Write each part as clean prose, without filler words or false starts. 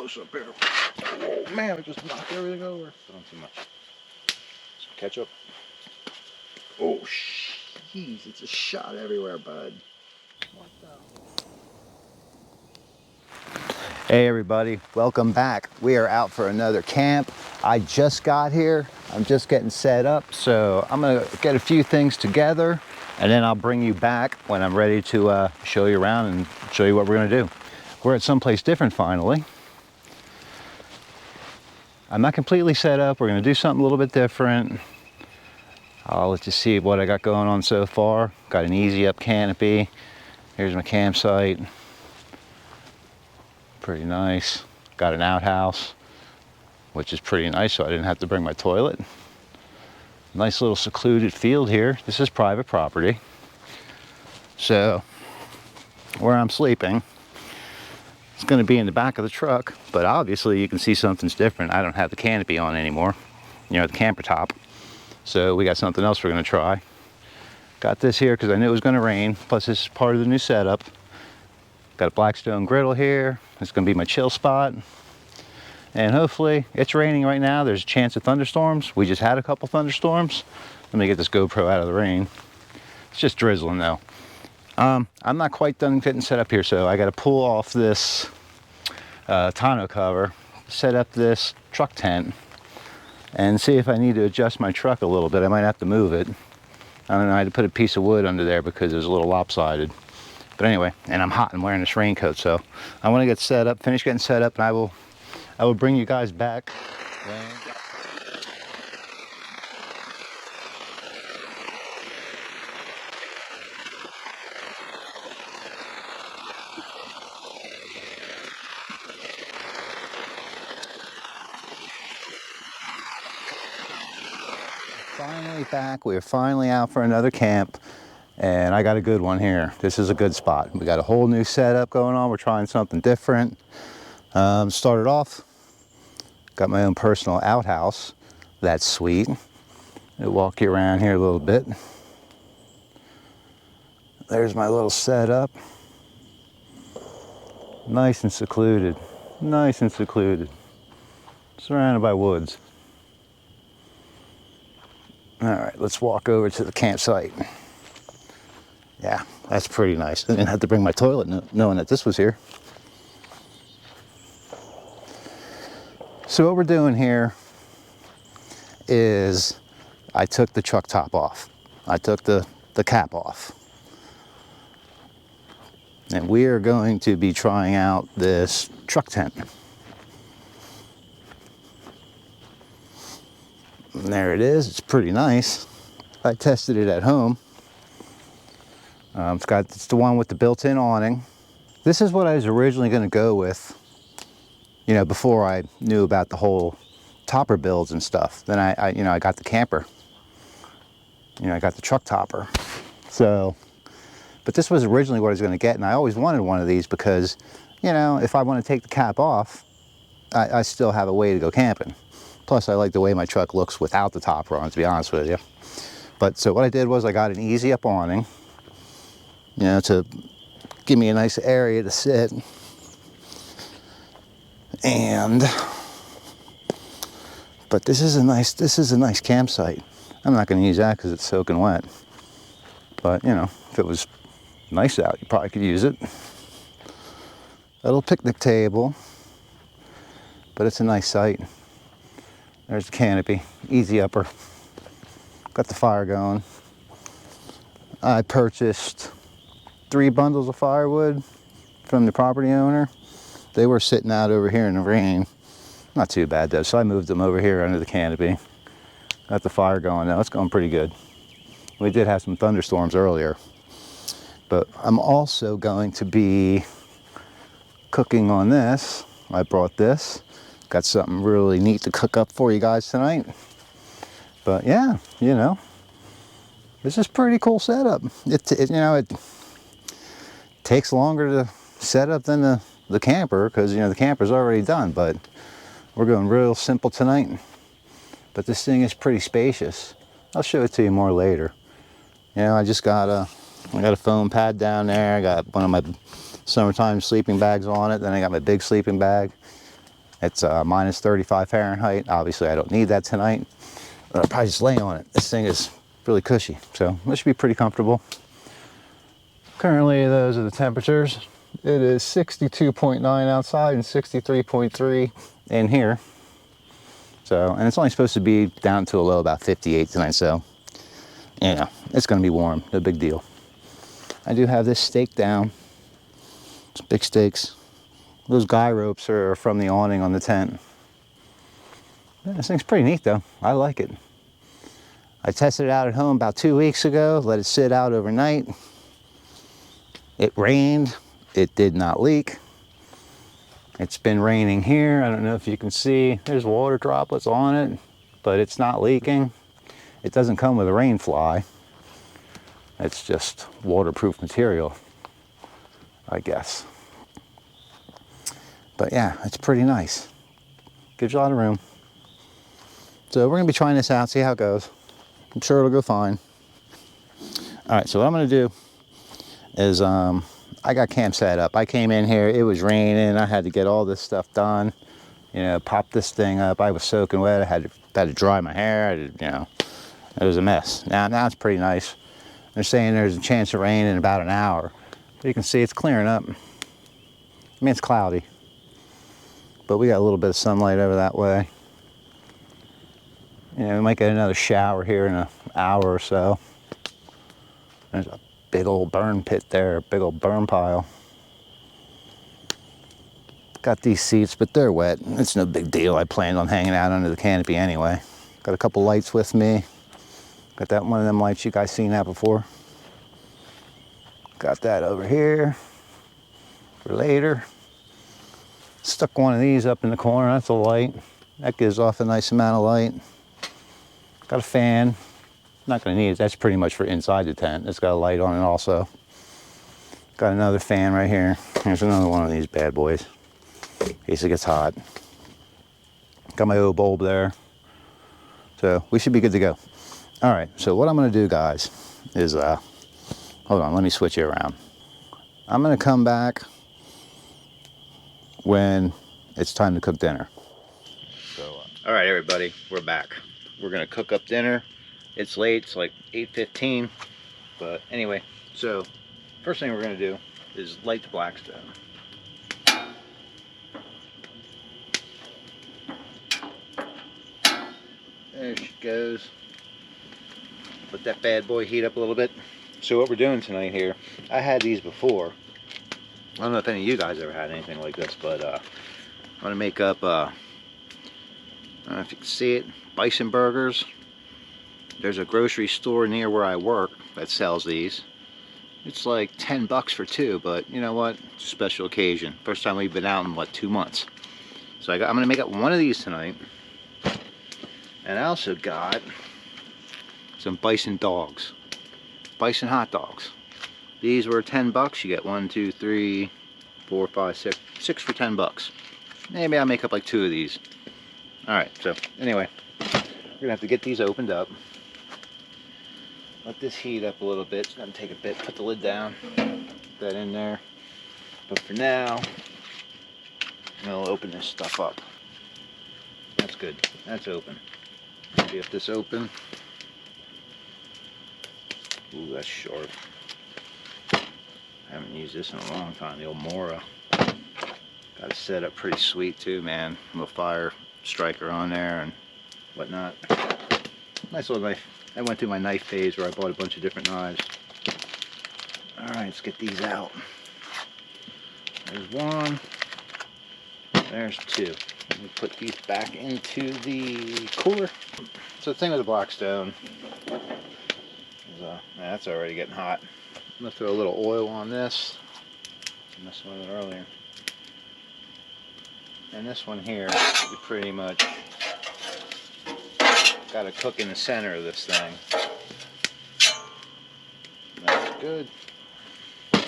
close up here. Oh man, I just knocked everything over. Not too much. Some ketchup. Oh, jeez, it's a shot everywhere, bud. What the? Hey everybody, welcome back. We are out for another camp. I just got here. I'm just getting set up, so I'm gonna get a few things together and then I'll bring you back when I'm ready to show you around and show you what we're gonna do. We're at someplace different finally. I'm not completely set up. We're gonna do something a little bit different. I'll let you see what I got going on so far. Got an easy up canopy. Here's my campsite. Pretty nice. Got an outhouse, which is pretty nice, so I didn't have to bring my toilet. Nice little secluded field here. This is private property. So where I'm sleeping, it's going to be in the back of the truck, but obviously you can see something's different. I don't have the canopy on anymore, you know, the camper top. So we got something else we're going to try. Got this here because I knew it was going to rain, plus this is part of the new setup. Got a Blackstone griddle here. It's going to be my chill spot. And hopefully, it's raining right now. There's a chance of thunderstorms. We just had a couple thunderstorms. Let me get this GoPro out of the rain. It's just drizzling though. I'm not quite done getting set up here, so I got to pull off this tonneau cover, set up this truck tent, and see if I need to adjust my truck a little bit. I might have to move it. I don't know, I had to put a piece of wood under there because it was a little lopsided. But anyway, and I'm hot and wearing this raincoat, so I want to get set up, finish getting set up, and I will bring you guys back. Finally back. We are finally out for another camp, and I got a good one here. This is a good spot. We got a whole new setup going on. We're trying something different. Started off, got my own personal outhouse. That's sweet. I'll walk you around here a little bit. There's my little setup. Nice and secluded. Nice and secluded. Surrounded by woods. All right, let's walk over to the campsite. Yeah, that's pretty nice. I didn't have to bring my toilet knowing that this was here. So what we're doing here is I took the truck top off. I took the cap off. And we are going to be trying out this truck tent. And there it is. It's pretty nice. I tested it at home. It's the one with the built-in awning. This is what I was originally going to go with, you know, before I knew about the whole topper builds and stuff. Then I got the camper. You know, I got the truck topper. So, but this was originally what I was going to get, and I always wanted one of these because, you know, if I want to take the cap off, I still have a way to go camping. Plus, I like the way my truck looks without the topper on, to be honest with you. But so what I did was I got an easy up awning, you know, to give me a nice area to sit. But this is a nice campsite. I'm not going to use that because it's soaking wet. But you know, if it was nice out, you probably could use it. A little picnic table, but it's a nice site. There's the canopy, easy upper. Got the fire going. I purchased 3 bundles of firewood from the property owner. They were sitting out over here in the rain. Not too bad though, so I moved them over here under the canopy. Got the fire going now, it's going pretty good. We did have some thunderstorms earlier. But I'm also going to be cooking on this. I brought this. Got something really neat to cook up for you guys tonight. But yeah, you know, this is pretty cool setup. You know, it takes longer to set up than the camper because, you know, the camper's already done, but we're going real simple tonight. But this thing is pretty spacious. I'll show it to you more later. You know, I got a foam pad down there. I got one of my summertime sleeping bags on it. Then I got my big sleeping bag. It's minus 35 Fahrenheit. Obviously, I don't need that tonight. I'll probably just lay on it. This thing is really cushy, so this should be pretty comfortable. Currently, those are the temperatures. It is 62.9 outside and 63.3 in here. So, and it's only supposed to be down to a low about 58 tonight, so, you know, it's gonna be warm, no big deal. I do have this stake down, some big stakes. Those guy ropes are from the awning on the tent. Yeah, this thing's pretty neat though, I like it. I tested it out at home about 2 weeks ago, let it sit out overnight. It rained, it did not leak. It's been raining here. I don't know if you can see, there's water droplets on it, but it's not leaking. It doesn't come with a rain fly. It's just waterproof material, I guess. But yeah, it's pretty nice. Gives you a lot of room. So we're gonna be trying this out, see how it goes. I'm sure it'll go fine. All right, so what I'm gonna do is I got camp set up. I came in here, it was raining, I had to get all this stuff done. You know, pop this thing up. I was soaking wet, I had to dry my hair, you know, it was a mess. Now it's pretty nice. They're saying there's a chance of rain in about an hour. But you can see it's clearing up. I mean, it's cloudy, but we got a little bit of sunlight over that way. You know, we might get another shower here in an hour or so. There's a big old burn pit there, a big old burn pile. Got these seats, but they're wet. It's no big deal. I planned on hanging out under the canopy anyway. Got a couple lights with me. Got that one of them lights, you guys seen that before. Got that over here for later. Stuck one of these up in the corner, that's a light. That gives off a nice amount of light. Got a fan. Not gonna need it, that's pretty much for inside the tent. It's got a light on it also. Got another fan right here. Here's another one of these bad boys, in case it gets hot. Got my old bulb there. So we should be good to go. All right, so what I'm gonna do, guys, is, hold on, let me switch it around. I'm gonna come back when it's time to cook dinner. So, all right, everybody, we're back. We're gonna cook up dinner. It's late, it's like 8:15, but anyway, so first thing we're gonna do is light the Blackstone. There she goes. Let that bad boy heat up a little bit. So what we're doing tonight here, I had these before. I don't know if any of you guys ever had anything like this, but I'm gonna make up, I don't know if you can see it, Bison burgers. There's a grocery store near where I work that sells these. It's like 10 bucks for two, but you know what? It's a special occasion. First time we've been out in, what, 2 months. So I'm gonna make up one of these tonight. And I also got some Bison dogs. Bison hot dogs. These were 10 bucks. You get 1, 2, 3, 4, 5, 6. 6 for 10 bucks. Maybe I'll make up like 2 of these. Alright, so anyway, we're gonna have to get these opened up. Let this heat up a little bit. It's gonna take a bit. Put the lid down. Put that in there. But for now, we'll open this stuff up. That's good. That's open. Get this open. Ooh, that's sharp. I haven't used this in a long time. The old Mora. Got it set up pretty sweet too, man. Little fire striker on there and whatnot. Nice little knife. I went through my knife phase where I bought a bunch of different knives. Alright, let's get these out. There's one. There's 2. Let me put these back into the cooler. So the thing with the Blackstone is, that's already getting hot. I'm going to throw a little oil on this. I messed with it earlier. And this one here, you pretty much got to cook in the center of this thing. That's good. I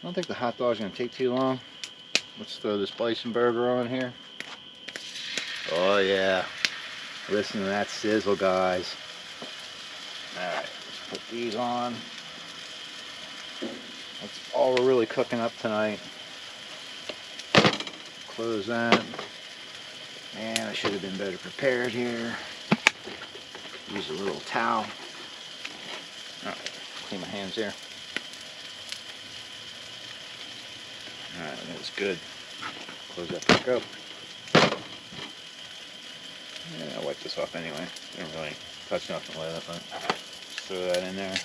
don't think the hot dog's going to take too long. Let's throw this Bison burger on here. Oh yeah. Listen to that sizzle, guys. Alright, let's put these on. That's all we're really cooking up tonight. Close that. And I should have been better prepared here. Use a little towel. Alright, clean my hands here. Alright, that was good. Close that back up. Yeah, I'll wipe this off anyway. Didn't really touch nothing with it, but just throw that in there.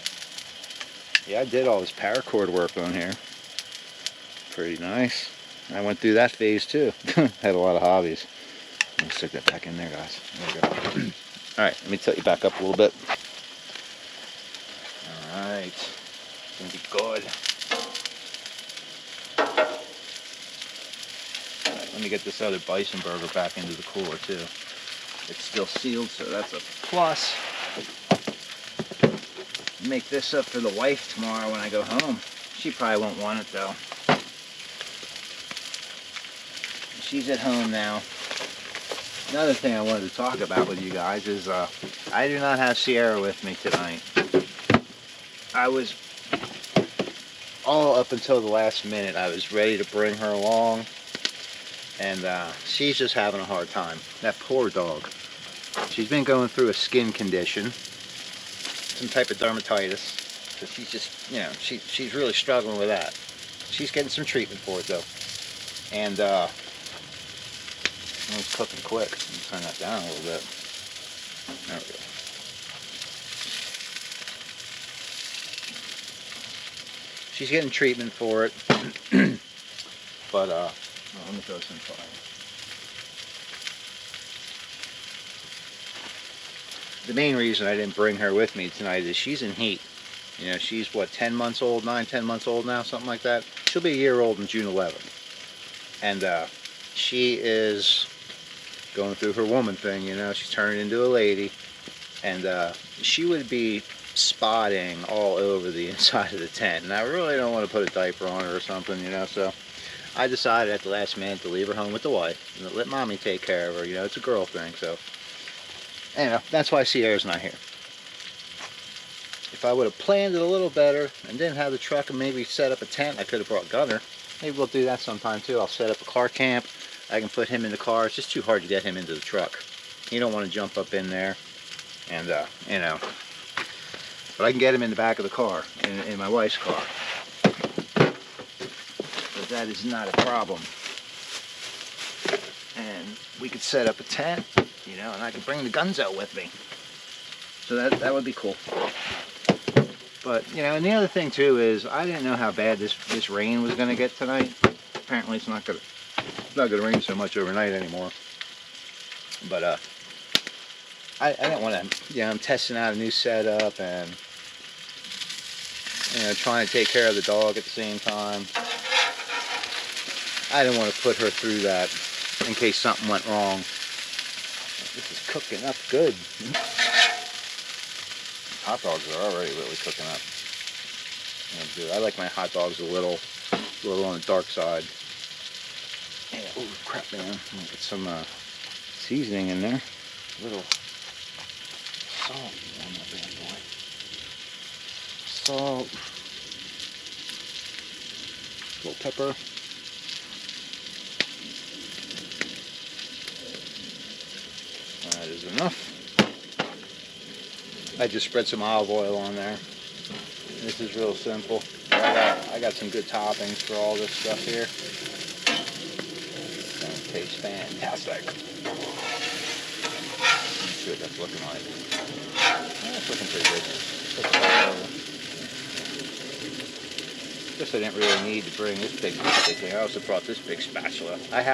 Yeah, I did all this paracord work on here. Pretty nice. I went through that phase too. Had a lot of hobbies. Let me stick that back in there, guys. There we go. Alright, let me tilt you back up a little bit. Alright. It's gonna be good. Alright, let me get this other Bison burger back into the cooler too. It's still sealed, so that's a plus. Make this up for the wife tomorrow when I go home. She probably won't want it though. She's at home now. Another thing I wanted to talk about with you guys is I do not have Sierra with me tonight. I was all up until the last minute. I was ready to bring her along, and she's just having a hard time. That poor dog. She's been going through a skin condition, some type of dermatitis. So she's just, you know, she's really struggling with that. She's getting some treatment for it though, and it's cooking quick. Let me turn that down a little bit. There we go. She's getting treatment for it, but let me throw some fire. The main reason I didn't bring her with me tonight is she's in heat. You know, she's what, 10 months old, 9-10 months old now, something like that. She'll be a year old on June 11th, and she is going through her woman thing. You know, she's turning into a lady, and she would be spotting all over the inside of the tent, and I really don't want to put a diaper on her or something, you know, so I decided at the last minute to leave her home with the wife and let mommy take care of her. You know, it's a girl thing. So anyway, that's why Sierra's not here. If I would have planned it a little better and didn't have the truck and maybe set up a tent, I could have brought Gunner. Maybe we'll do that sometime too. I'll set up a car camp. I can put him in the car. It's just too hard to get him into the truck. You don't want to jump up in there, and you know, but I can get him in the back of the car, in my wife's car. But that is not a problem. And we could set up a tent, you know, and I could bring the guns out with me. So that would be cool. But, you know, and the other thing too is I didn't know how bad this rain was going to get tonight. Apparently it's not going to rain so much overnight anymore. But I didn't want to, you know, I'm testing out a new setup and, you know, trying to take care of the dog at the same time. I didn't want to put her through that in case something went wrong. This is cooking up good. Hot dogs are already really cooking up. I like my hot dogs a little on the dark side. Yeah, oh crap, man. Get some seasoning in there. A little salt on that bad boy. Salt. A little pepper. That is enough. I just spread some olive oil on there. This is real simple. I got some good toppings for all this stuff here. It's going to taste fantastic. Let's see what that's looking like. That's looking pretty good. Guess I didn't really need to bring this big thing. I also brought this big spatula. I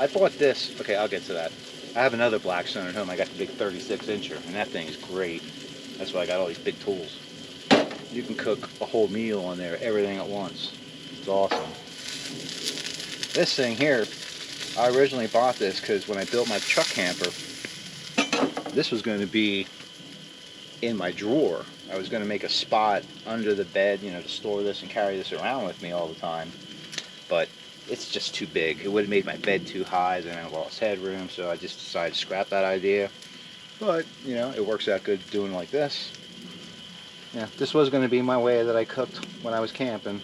bought this. Okay, I'll get to that. I have another Blackstone at home. I got the big 36-incher, and that thing is great. That's why I got all these big tools. You can cook a whole meal on there, everything at once. It's awesome. This thing here, I originally bought this because when I built my truck camper, this was going to be in my drawer. I was going to make a spot under the bed, you know, to store this and carry this around with me all the time. But it's just too big. It would have made my bed too high, then I lost headroom, so I just decided to scrap that idea. But, you know, it works out good doing like this. Yeah, this was going to be my way that I cooked when I was camping,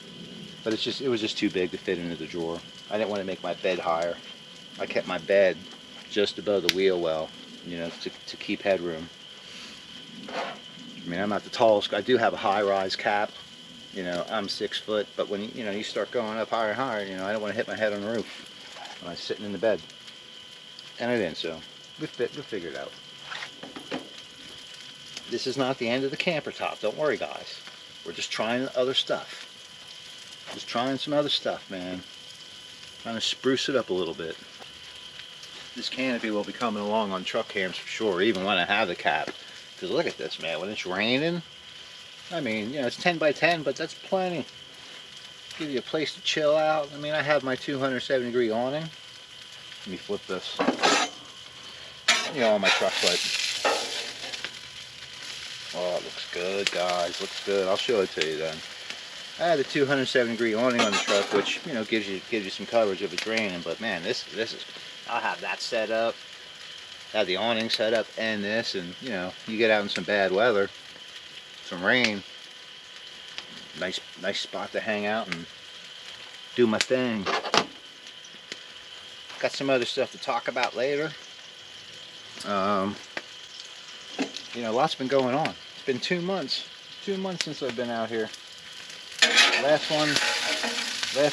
but it was just too big to fit into the drawer. I didn't want to make my bed higher. I kept my bed just above the wheel well, you know, to keep headroom. I mean, I'm not the tallest. I do have a high-rise cap. You know, I'm 6 foot, but when you know you start going up higher and higher, you know, I don't want to hit my head on the roof when I'm sitting in the bed. And I didn't, so we'll figure it out. This is not the end of the camper top. Don't worry, guys. We're just trying other stuff. Just trying some other stuff, man. Trying to spruce it up a little bit. This canopy will be coming along on truck cams for sure, even when I have the cap. Because look at this, man. When it's raining, I mean, you know, it's 10 by 10, but that's plenty. Give you a place to chill out. I mean, I have my 270-degree awning. Let me flip this. You know, on my truck foot. Oh, it looks good, guys. Looks good. I'll show it to you then. I had a 270-degree awning on the truck, which, you know, gives you some coverage if it's raining. But man, this is. I'll have that set up. Have the awning set up and this, and you know, you get out in some bad weather, some rain. Nice spot to hang out and do my thing. Got some other stuff to talk about later. You know, lots been going on. It's been 2 months. 2 months since I've been out here. Last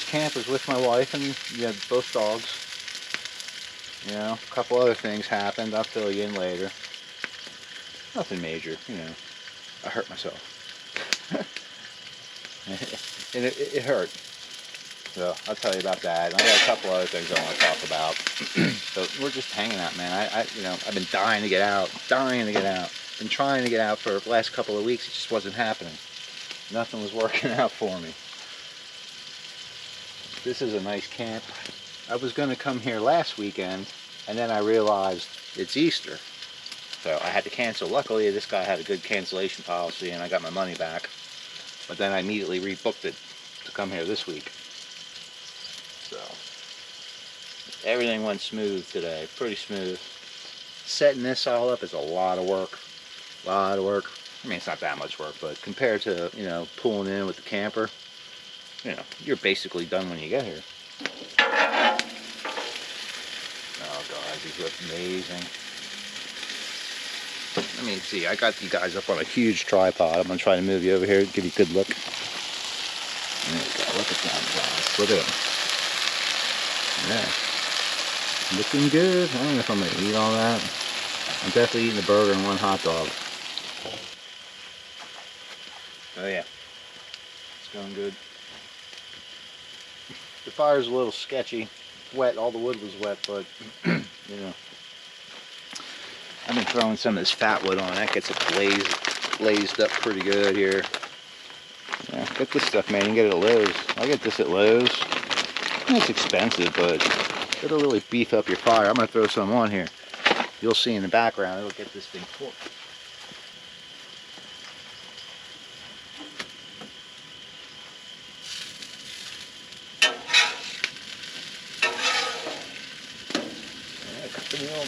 camp was with my wife and yeah, both dogs. You know, a couple other things happened. I'll fill you in later. Nothing major, you know. I hurt myself. And it hurt. So I'll tell you about that. And I got a couple other things I want to talk about. So we're just hanging out, man. You know, I've been dying to get out. Been trying to get out for the last couple of weeks. It just wasn't happening. Nothing was working out for me. This is a nice camp. I was going to come here last weekend, and then I realized it's Easter. So I had to cancel. Luckily, this guy had a good cancellation policy, and I got my money back. But then I immediately rebooked it to come here this week. So everything went smooth today, pretty smooth. Setting this all up is a lot of work. I mean, it's not that much work, but compared to, you know, pulling in with the camper, you know, you're basically done when you get here. Oh God, these look amazing. I mean, see, I got you guys up on a huge tripod. I'm gonna try to move you over here, give you a good look. There you go. Look at that, guys. Look at them. Yeah, looking good. I don't know if I'm gonna eat all that. I'm definitely eating a burger and one hot dog. Oh yeah, it's going good. The fire's a little sketchy. Wet, all the wood was wet, but you know, I've been throwing some of this fat wood on. That gets it blazed up pretty good here. Yeah, get this stuff, man. You can get it at Lowe's. I get this at Lowe's. It's expensive, but it'll really beef up your fire. I'm gonna throw some on here. You'll see in the background. It'll get this thing full.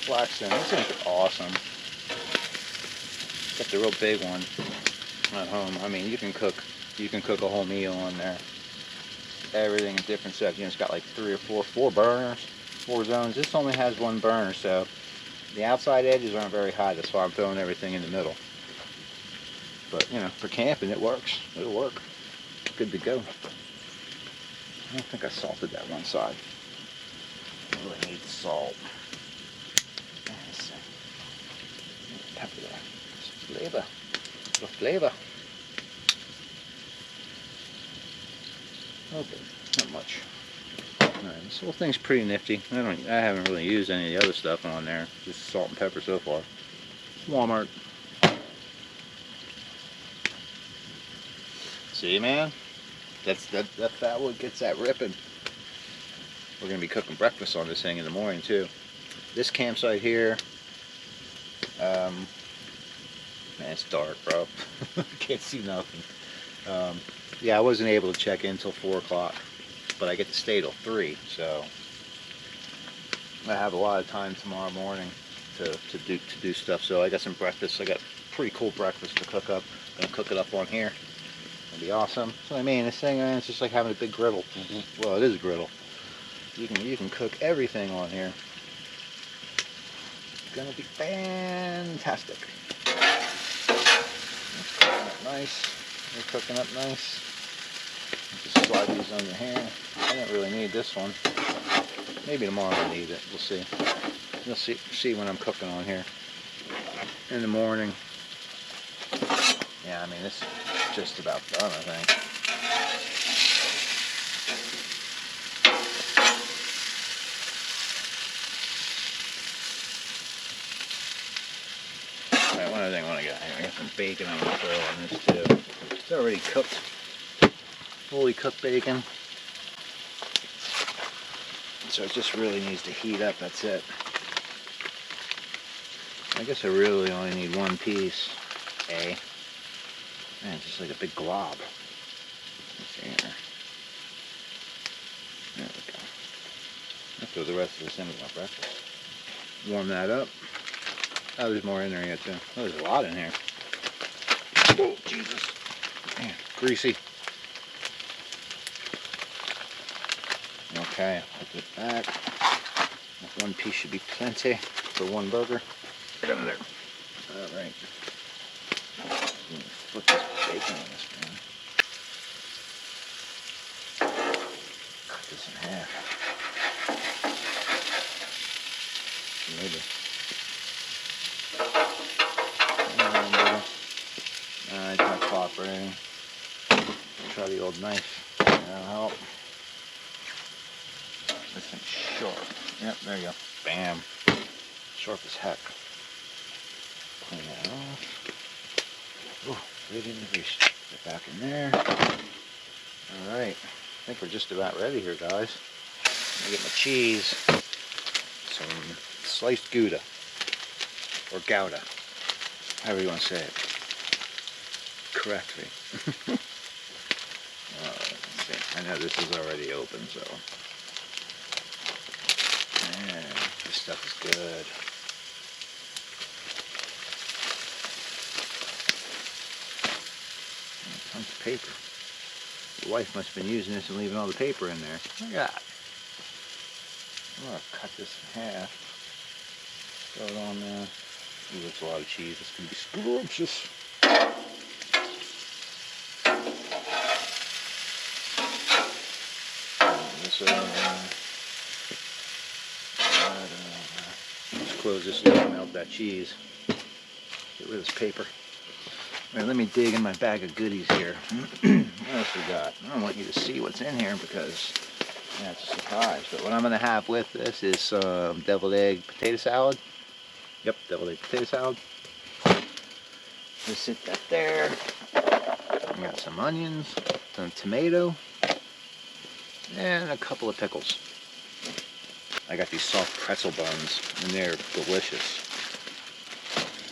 Blackstone. These things are awesome. Got the real big one at home. I mean, you can cook a whole meal on there. Everything in different sections. It's got like 3 or 4 burners, 4 zones. This only has 1 burner, so the outside edges aren't very high. That's why I'm throwing everything in the middle. But you know, for camping, it works. It'll work. Good to go. I don't think I salted that one side. I really need salt. Flavor. The flavor. Okay, not much. Alright, this whole thing's pretty nifty. I haven't really used any of the other stuff on there. Just salt and pepper so far. Walmart. See, man? That fat wood gets that ripping. We're gonna be cooking breakfast on this thing in the morning too. This campsite here. Man, it's dark, bro. Can't see nothing. Yeah, I wasn't able to check in till 4 o'clock, but I get to stay till 3, so I have a lot of time tomorrow morning to do stuff. So I got some breakfast. I got pretty cool breakfast to cook up. Gonna cook it up on here. It'll be awesome. So I mean, this thing, man, it's just like having a big griddle. Well, it is a griddle. You can cook everything on here. gonna be fantastic. It's cooking up nice. They're cooking up nice. Just slide these on your hand. I don't really need this one. Maybe tomorrow I'll need it. We'll see. You'll see when I'm cooking on here in the morning. Yeah, I mean, this is just about done, I think. Alright, one other thing I want to get here. I got some bacon I'm going to throw on this too. It's already cooked. Fully cooked bacon. So it just really needs to heat up, that's it. I guess I really only need one piece. Man, it's just like a big glob. Let's see here. There we go. I'll throw the rest of this in with my breakfast. Warm that up. Oh, there's more in there yet too. Oh, there's a lot in here. Oh, Jesus. Man, greasy. Okay, put it back. That one piece should be plenty for one burger. Get under there. Alright. Put this bacon on this pan. Cut this in half. Maybe. Alright, it's not cooperating. Try the old knife. That'll help. This thing's sharp. Yep, there you go. Bam. Sharp as heck. Clean that off. Oh, right in the grease. Get back in there. Alright. I think we're just about ready here, guys. I'm gonna get my cheese. Some sliced Gouda. Or Gouda. However you want to say it. Correctly. Alright, let's see. I know this is already open, so. Man, this stuff is good. Tons of paper. The wife must have been using this and leaving all the paper in there. Look at that. I'm going to cut this in half. Throw it on there. Ooh, that's a lot of cheese. It's going to be scrumptious. Let's close this lid and melt that cheese. Get rid of this paper. Alright, let me dig in my bag of goodies here. What else we got? I don't want you to see what's in here because it's a surprise. But what I'm going to have with this is some deviled egg potato salad. Yep, deviled egg potato salad. Just sit that there. I got some onions, some tomato, and a couple of pickles. I got these soft pretzel buns, and they're delicious.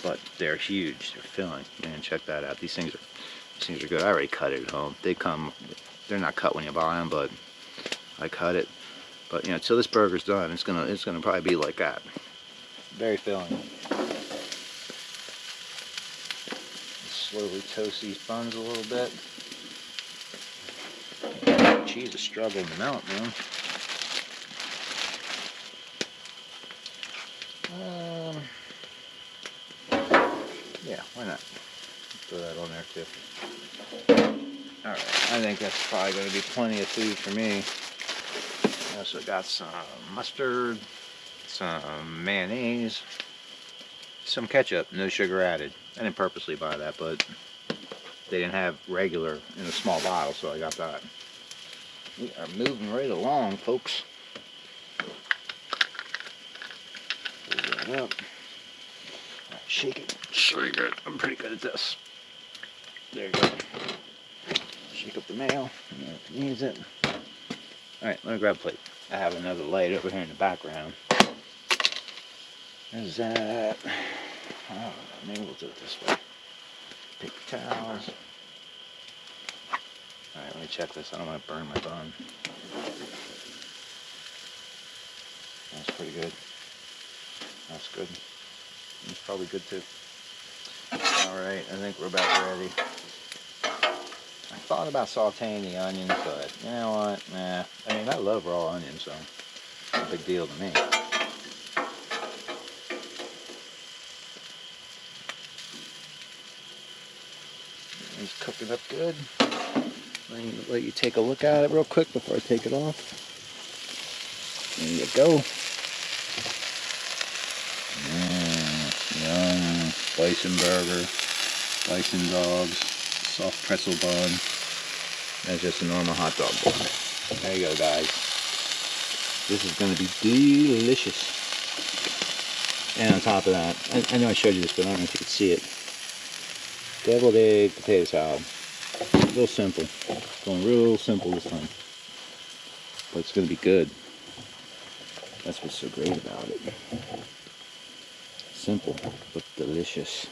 But they're huge. They're filling. Man, check that out. These things are good. I already cut it at home. They're not cut when you buy them, but I cut it. But you know, till this burger's done, it's gonna probably be like that. Very filling. Slowly toast these buns a little bit. Cheese is struggling to melt, man. Yeah, why not? Throw that on there too. Alright, I think that's probably going to be plenty of food for me. I also got some mustard, some mayonnaise, some ketchup, no sugar added. I didn't purposely buy that, but they didn't have regular in a small bottle, so I got that. We are moving right along, folks. Pull that up. Right, shake it. Shake it. I'm pretty good at this. There you go. Shake up the mayo. If it needs it. Alright, let me grab a plate. I have another light over here in the background. There's that. Oh, maybe we'll do it this way. Paper towels. Alright, let me check this. I don't want to burn my bun. That's pretty good. That's good. It's probably good too. Alright, I think we're about ready. I thought about sauteing the onions, but you know what? Nah. I mean, I love raw onions, so it's no big deal to me. It's cooking up good. Let you take a look at it real quick before I take it off. There you go. Yum. Bison burger, bison dogs, soft pretzel bun. That's just a normal hot dog bun. There you go, guys. This is going to be delicious. And on top of that, I know I showed you this, but I don't know if you can see it. Deviled egg potato salad. Real simple. Going real simple this time. But it's going to be good. That's what's so great about it. Simple, but delicious.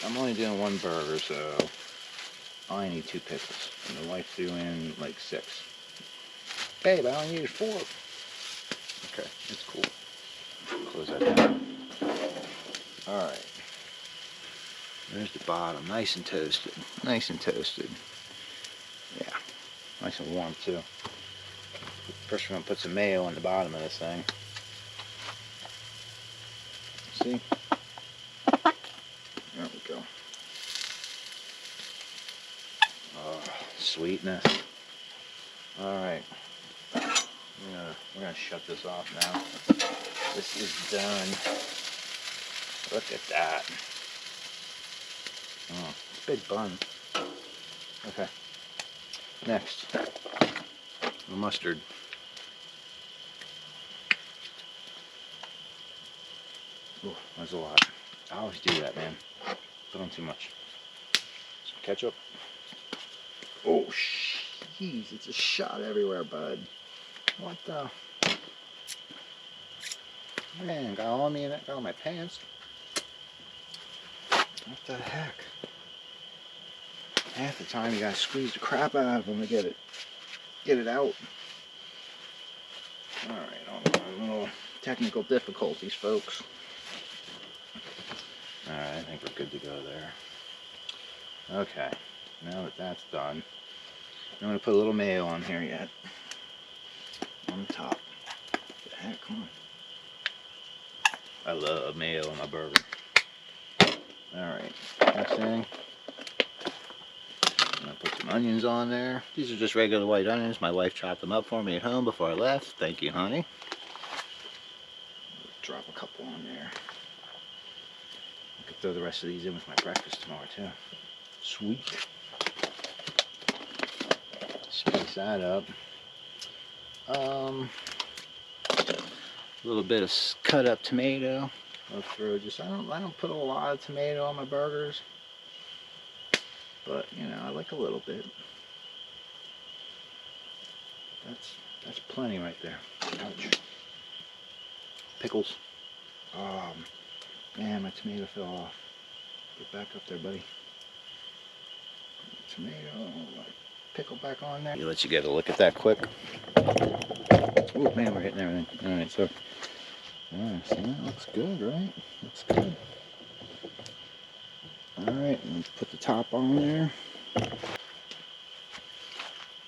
I'm only doing one burger, so I only need 2 pickles. And the wife threw in like 6. Babe, I only needed 4. Okay, that's cool. Close that down. Alright. There's the bottom, nice and toasted. Nice and toasted. Yeah, nice and warm too. First we're going to put some mayo on the bottom of this thing. See? There we go. Oh, sweetness. Alright. We're gonna shut this off now. This is done. Look at that. Oh, it's a big bun. Okay. Next, the mustard. Oh, that's a lot. I always do that, man. Put on too much. Some ketchup. Oh, jeez, it's a shot everywhere, bud. What the? Man, got all me in it, got all my pants. What the heck? Half the time you gotta squeeze the crap out of them to get it out. Alright, a little technical difficulties, folks. Alright, I think we're good to go there. Okay, now that that's done, I'm gonna put a little mayo on here yet. On the top. What the heck, come on. I love mayo on my burger. Alright, next thing, I'm going to put some onions on there. These are just regular white onions. My wife chopped them up for me at home before I left. Thank you, honey. Drop a couple on there. I could throw the rest of these in with my breakfast tomorrow too. Sweet. Spice that up. A little bit of cut up tomato. I'll throw just, I don't put a lot of tomato on my burgers, but you know, I like a little bit. That's plenty right there. Ouch. Pickles. Man, my tomato fell off. Get back up there, buddy. Tomato, pickle back on there. Let you get a look at that quick. Oh man, we're hitting everything. All right, so. Alright, so that looks good, right? Looks good. Alright, let's put the top on there.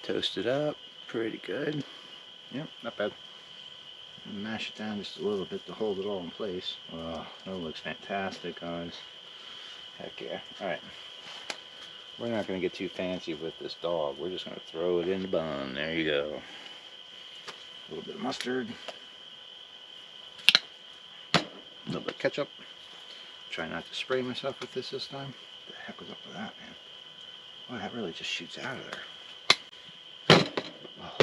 Toast it up. Pretty good. Yep, not bad. Mash it down just a little bit to hold it all in place. Oh, that looks fantastic, guys. Heck yeah. Alright. We're not going to get too fancy with this dog. We're just going to throw it in the bun. There you go. A little bit of mustard. A little bit of ketchup. Try not to spray myself with this time. What the heck was up with that, man? Boy, that really just shoots out of there. Oh,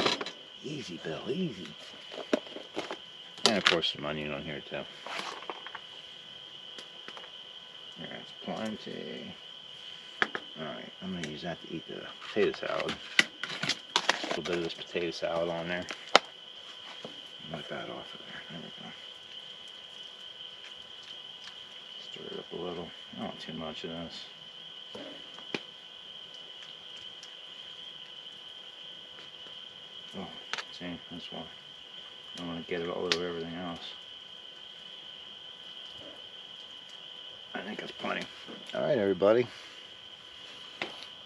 easy, Bill, easy. And of course some onion on here too. That's plenty. Alright, I'm going to use that to eat the potato salad. A little bit of this potato salad on there. Wipe that off of there. There we go. Stir it up a little. I don't want too much of this. Oh, see, that's why. I want to get it all over everything else. I think that's plenty. Alright, everybody.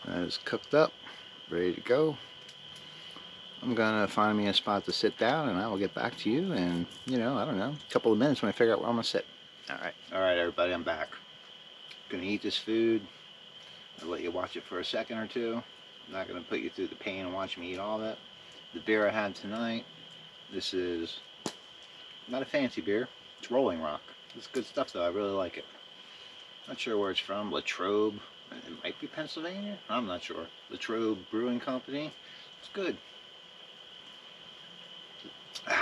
That is cooked up. Ready to go. I'm going to find me a spot to sit down and I will get back to you in, you know, I don't know, a couple of minutes when I figure out where I'm going to sit. Alright, everybody, I'm back. Gonna eat this food. I'll let you watch it for a second or two. I'm not going to put you through the pain and watch me eat all of it. The beer I had tonight, this is not a fancy beer. It's Rolling Rock. It's good stuff though. I really like it. Not sure where it's from. Latrobe. It might be Pennsylvania. I'm not sure. Latrobe Brewing Company. It's good. I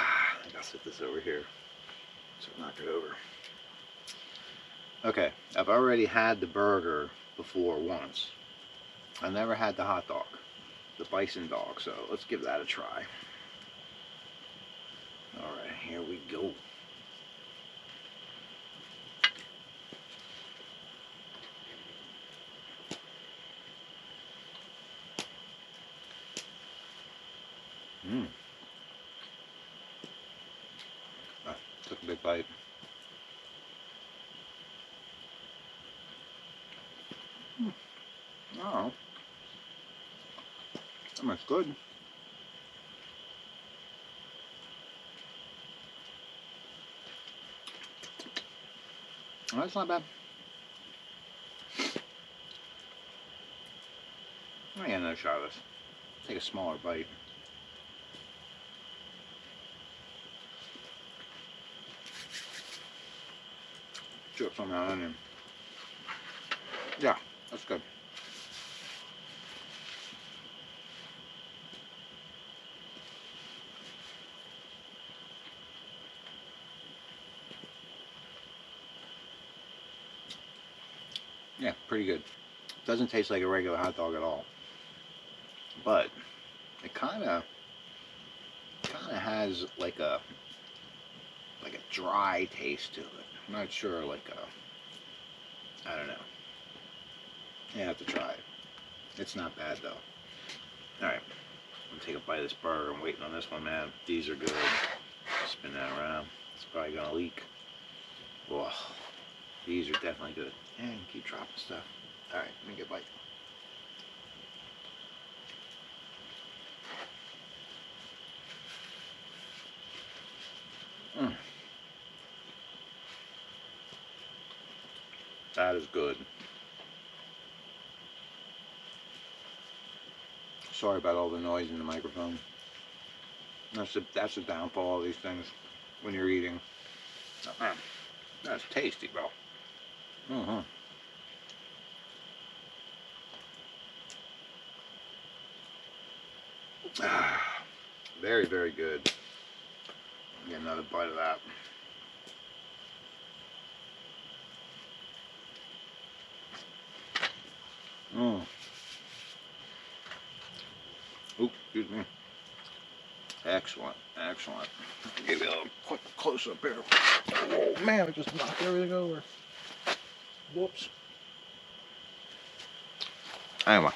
gotta set this over here so I knock it over. Okay, I've already had the burger before once. I never had the hot dog, the Bison dog, so let's give that a try. Alright, here we go. Took a big bite. Oh, that's good. Oh, that's not bad. Let me get another shot of this. Take a smaller bite. Drip some of that onion. Yeah, that's good. Yeah, pretty good. Doesn't taste like a regular hot dog at all, but it kind of has like a dry taste to it. I'm not sure, like a, I don't know. You have to try it. It's not bad though. All right, I'm gonna take a bite of this burger. I'm waiting on this one, man. These are good. Spin that around. It's probably gonna leak. Whoa, these are definitely good. And keep dropping stuff. All right, let me get a bite. That is good. Sorry about all the noise in the microphone. That's the downfall of these things when you're eating. Man, that's tasty, bro. Very, very good. Get another bite of that. Ooh, excuse me. Excellent, excellent. I'll give you a little quick close up here. Oh man, I just knocked everything over. Whoops. Anyway.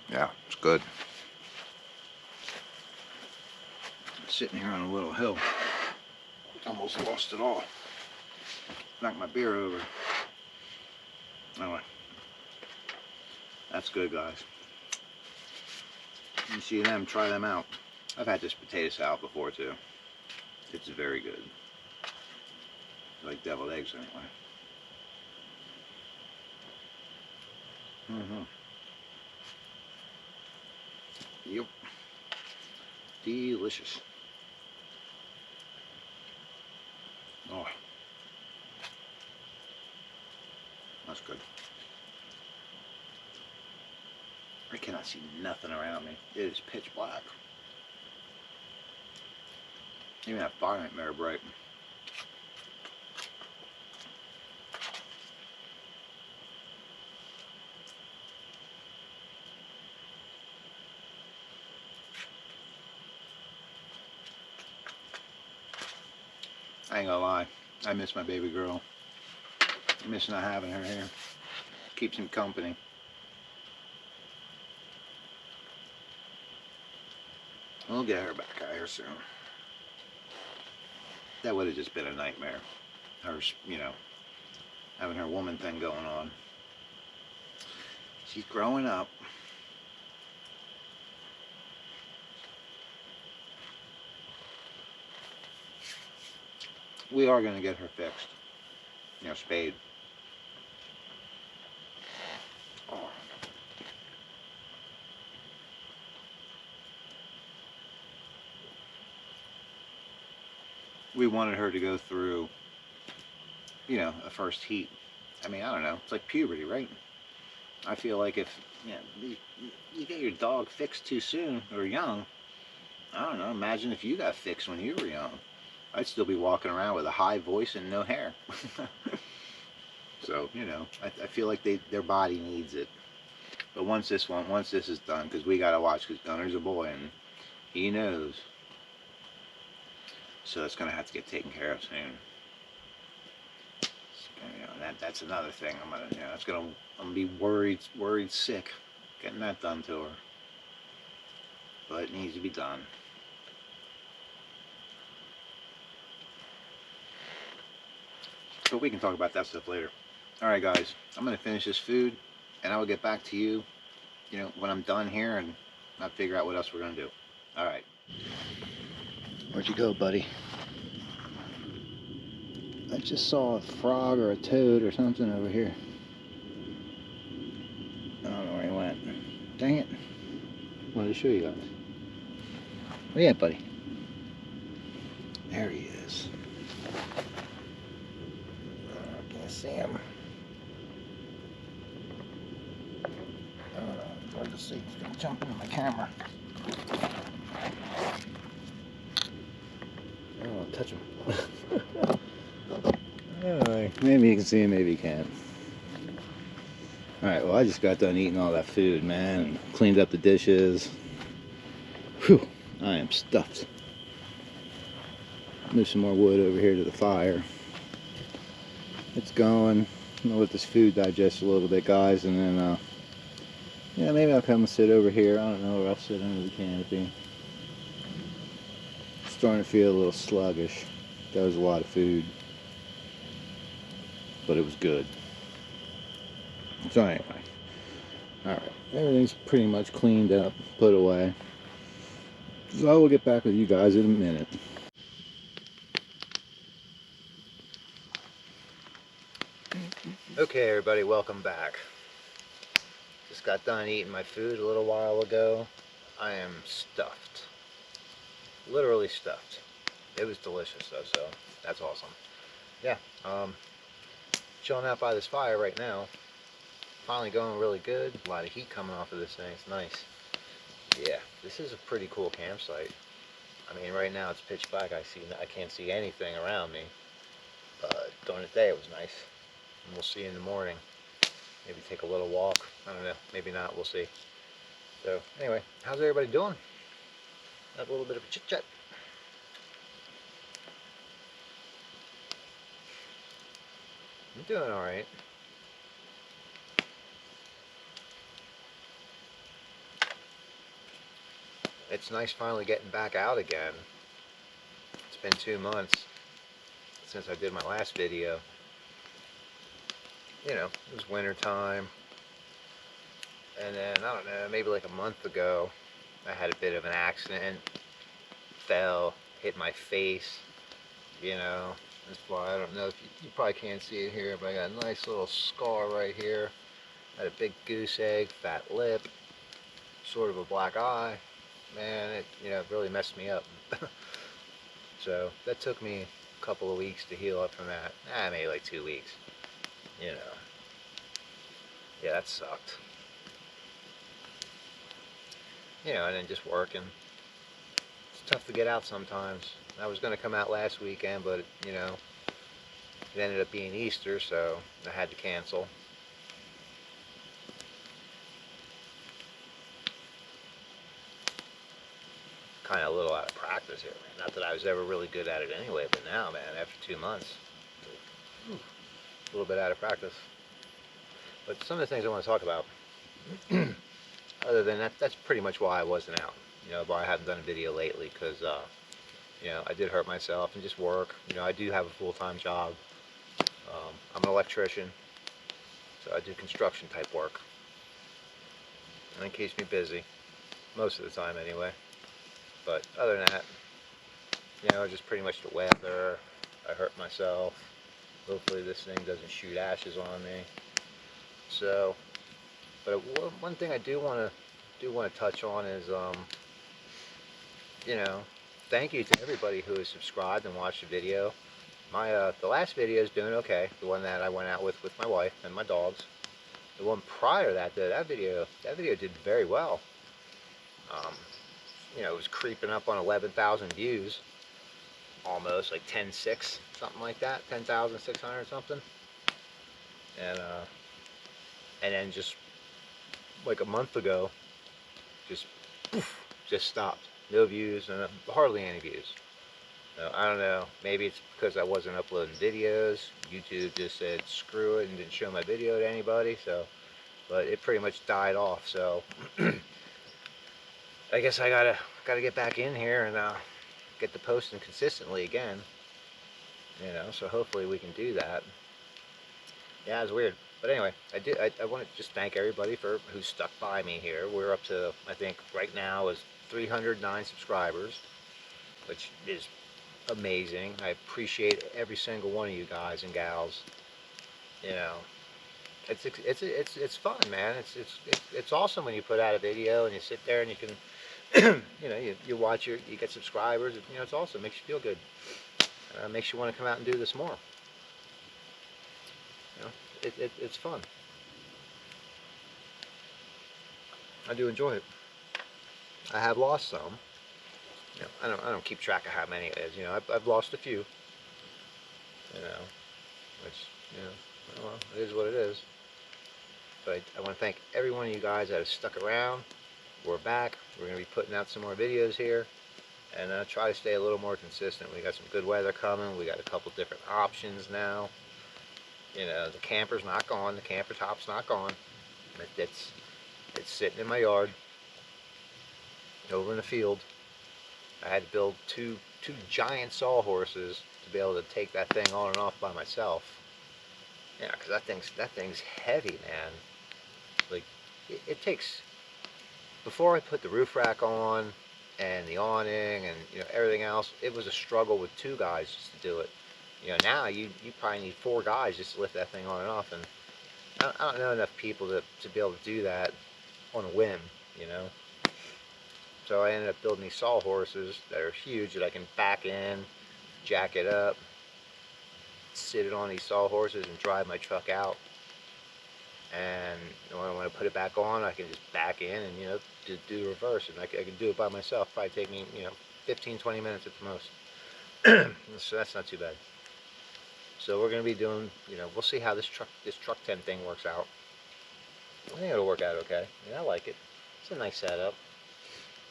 Yeah, it's good. I'm sitting here on a little hill. Almost lost it all. Knocked my beer over. Anyway. That's good, guys. You see them, try them out. I've had this potato salad before too. It's very good. I like deviled eggs anyway. Yep. Delicious. Oh. That's good. I cannot see nothing around me. It is pitch black. Even that fire nightmare bright. I ain't gonna lie, I miss my baby girl. I miss not having her here. Keeps him company. We'll get her back out here soon. That would have just been a nightmare. Her, you know, having her woman thing going on. She's growing up. We are going to get her fixed. You know, spayed. we wanted her to go through, you know, a first heat. I mean, I don't know. It's like puberty, right? I feel like if you get your dog fixed too soon or young, I don't know. Imagine if you got fixed when you were young. I'd still be walking around with a high voice and no hair. So, you know, I feel like their body needs it. But once this is done, because we gotta watch, because Gunner's a boy and he knows. So it's gonna have to get taken care of soon. You know, that's another thing. I'm gonna be worried sick getting that done to her. But it needs to be done. But we can talk about that stuff later. Alright guys, I'm gonna finish this food and I will get back to you, you know, when I'm done here and I'll figure out what else we're gonna do. Alright. Where'd you go, buddy? I just saw a frog or a toad or something over here. I don't know where he went. Dang it. Wanted to show you guys. Where you at, buddy? There he is. I can't see him. Hard to see. He's gonna jump into my camera. Oh, touch him. Alright, maybe you can see him, maybe you can't. Alright, well I just got done eating all that food, man, and cleaned up the dishes. Whew, I am stuffed. Move some more wood over here to the fire. It's going. I'm gonna let this food digest a little bit, guys, and then yeah, maybe I'll come and sit over here. I don't know, or I'll sit under the canopy. Starting to feel a little sluggish. That was a lot of food, but it was good. So anyway, alright, everything's pretty much cleaned up, put away. So I will get back with you guys in a minute. Okay everybody, welcome back. Just got done eating my food a little while ago. I am stuffed. Literally stuffed. It was delicious though, so that's awesome. Yeah, chilling out by this fire right now. Finally going really good. A lot of heat coming off of this thing. It's nice. Yeah, this is a pretty cool campsite. I mean, right now it's pitch black. I can't see anything around me. But during the day it was nice. And we'll see in the morning. Maybe take a little walk. I don't know. Maybe not. We'll see. So anyway, how's everybody doing? Have a little bit of a chit chat. I'm doing all right. It's nice finally getting back out again. It's been 2 months since I did my last video. You know, it was winter time. And then, I don't know, maybe like a month ago, I had a bit of an accident. Fell, hit my face, you know. That's why, I don't know if you probably can't see it here, but I got a nice little scar right here. Had a big goose egg, fat lip, sort of a black eye. Man, it, you know, really messed me up. So that took me a couple of weeks to heal up from that. Maybe like 2 weeks. You know. Yeah, that sucked. You know, and then just working. It's tough to get out sometimes. I was going to come out last weekend, but, you know, it ended up being Easter, so I had to cancel. Kind of a little out of practice here, man. Not that I was ever really good at it anyway, but now, man, after 2 months, a little bit out of practice. But some of the things I want to talk about, other than that, that's pretty much why I wasn't out. You know, why I haven't done a video lately, because, you know, I did hurt myself and just work. You know, I do have a full-time job. I'm an electrician, so I do construction type work. And it keeps me busy, most of the time anyway. But other than that, you know, just pretty much the weather. I hurt myself. Hopefully this thing doesn't shoot ashes on me. So, but one thing I do want to touch on is, you know, thank you to everybody who has subscribed and watched the video. My the last video is doing okay. The one that I went out with my wife and my dogs. The one prior to that, that video did very well. You know, it was creeping up on 11,000 views, almost like 10.6, something like that, 10,600 something. And then just like a month ago, just poof, just stopped. No views and hardly any views. So I don't know. Maybe it's because I wasn't uploading videos. YouTube just said screw it and didn't show my video to anybody. So, but it pretty much died off. So I guess I gotta get back in here and get the posting consistently again. You know, so hopefully we can do that. Yeah, it's weird. But anyway, I want to just thank everybody who stuck by me here. We're up to, I think right now is 309 subscribers, which is amazing. I appreciate every single one of you guys and gals. You know, it's fun, man. It's awesome when you put out a video and you sit there and you can you know, you watch you get subscribers. You know, it's awesome. It makes you feel good. Makes you want to come out and do this more. You know, it's fun. I do enjoy it. I have lost some. You know, I don't keep track of how many it is. You know, I've lost a few. You know, which, you know, well, it is what it is. But I want to thank every one of you guys that have stuck around. We're back. We're going to be putting out some more videos here, and try to stay a little more consistent. We got some good weather coming. We got a couple different options now. You know, the camper's not gone. The camper top's not gone. It's sitting in my yard, over in the field. I had to build two giant sawhorses to be able to take that thing on and off by myself. Yeah, because that thing's heavy, man. Like it takes. Before I put the roof rack on and the awning and, you know, everything else, it was a struggle with 2 guys just to do it. You know, now you probably need 4 guys just to lift that thing on and off, and I don't know enough people to be able to do that on a whim, you know. So I ended up building these sawhorses that are huge that I can back in, jack it up, sit it on these sawhorses and drive my truck out. And when I want to put it back on, I can just back in and, you know, do the reverse, and I can do it by myself. Probably take me, you know, 15-20 minutes at the most. So that's not too bad. So we're going to be doing, you know, we'll see how this truck tent thing works out. I think it'll work out okay. I mean, I like it. It's a nice setup.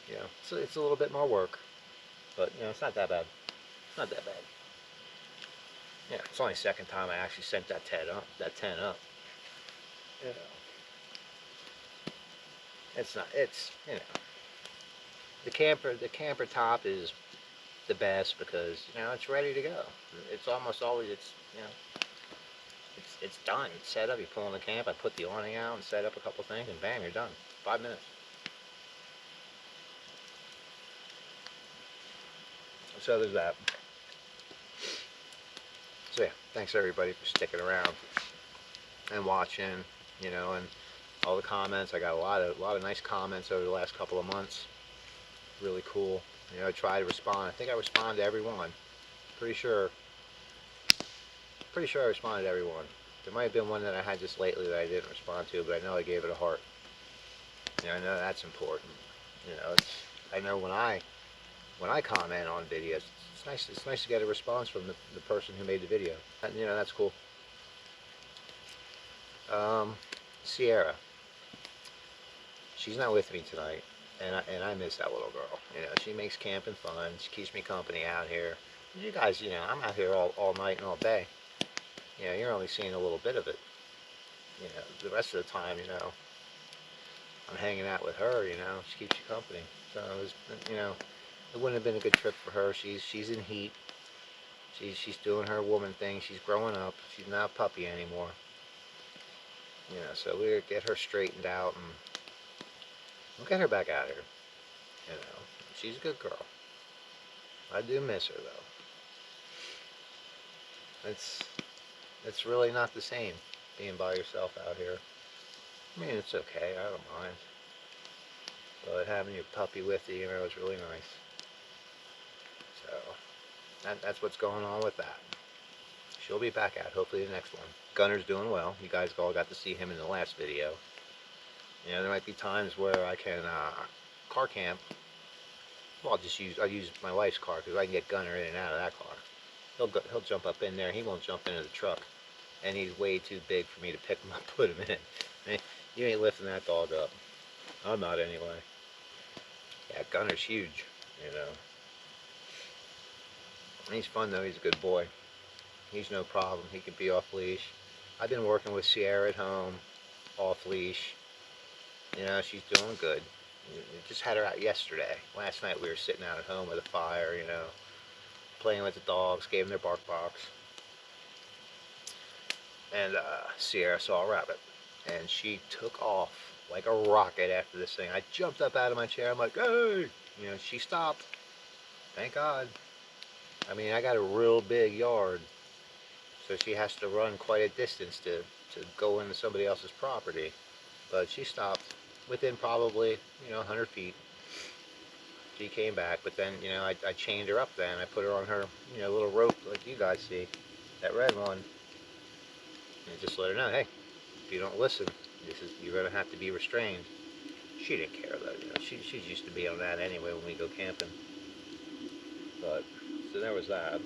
You know, it's a little bit more work, but, you know, it's not that bad. It's not that bad. Yeah, it's only the second time I actually sent that tent up. You know, it's, you know, the camper top is the best because, you know, it's ready to go. It's almost always, you know, it's done. It's set up. You pull in the camp, I put the awning out and set up a couple things, and bam, you're done. 5 minutes. So there's that. So yeah, thanks everybody for sticking around and watching, you know, and all the comments. I got a lot of nice comments over the last couple of months. Really cool. You know, I try to respond. I think I respond to everyone. Pretty sure I responded to everyone. There might have been one that I had just lately that I didn't respond to, but I know I gave it a heart. You know, I know that's important. You know, I know when I comment on videos, it's nice to get a response from the person who made the video. And, you know, that's cool. Sierra, she's not with me tonight, and I miss that little girl. You know, she makes camping fun. She keeps me company out here. You guys, you know, I'm out here all night and all day. You know, you're only seeing a little bit of it. You know, the rest of the time, you know, I'm hanging out with her. You know, she keeps you company. So it was, you know, it wouldn't have been a good trip for her. She's in heat. She's doing her woman thing. She's growing up. She's not a puppy anymore. You know, so we'll get her straightened out and we'll get her back out here. You know, she's a good girl. I do miss her though. It's really not the same being by yourself out here. I mean, it's okay. I don't mind. But having your puppy with you, you know, is really nice. that's what's going on with that. She'll be back out, hopefully the next one. Gunner's doing well. You guys all got to see him in the last video. You know, there might be times where I can car camp. Well, I'll use my wife's car because I can get Gunner in and out of that car. He'll jump up in there. He won't jump into the truck, and he's way too big for me to pick him up, put him in. You ain't lifting that dog up. I'm not anyway. Yeah, Gunner's huge, you know. He's fun though. He's a good boy. He's no problem. He can be off leash. I've been working with Sierra at home, off leash. You know, she's doing good. We just had her out yesterday. Last night we were sitting out at home with a fire, you know, playing with the dogs, gave them their bark box. And Sierra saw a rabbit, and she took off like a rocket after this thing. I jumped up out of my chair. I'm like, hey! You know, she stopped. Thank God. I mean, I got a real big yard, so she has to run quite a distance to go into somebody else's property. But she stopped within probably, you know, 100 feet. She came back, but then, you know, I chained her up then. I put her on her, you know, little rope like you guys see, that red one. And just let her know, hey, if you don't listen, you're going to have to be restrained. She didn't care though, you know, she's used to being on that anyway when we go camping. But, so there was that.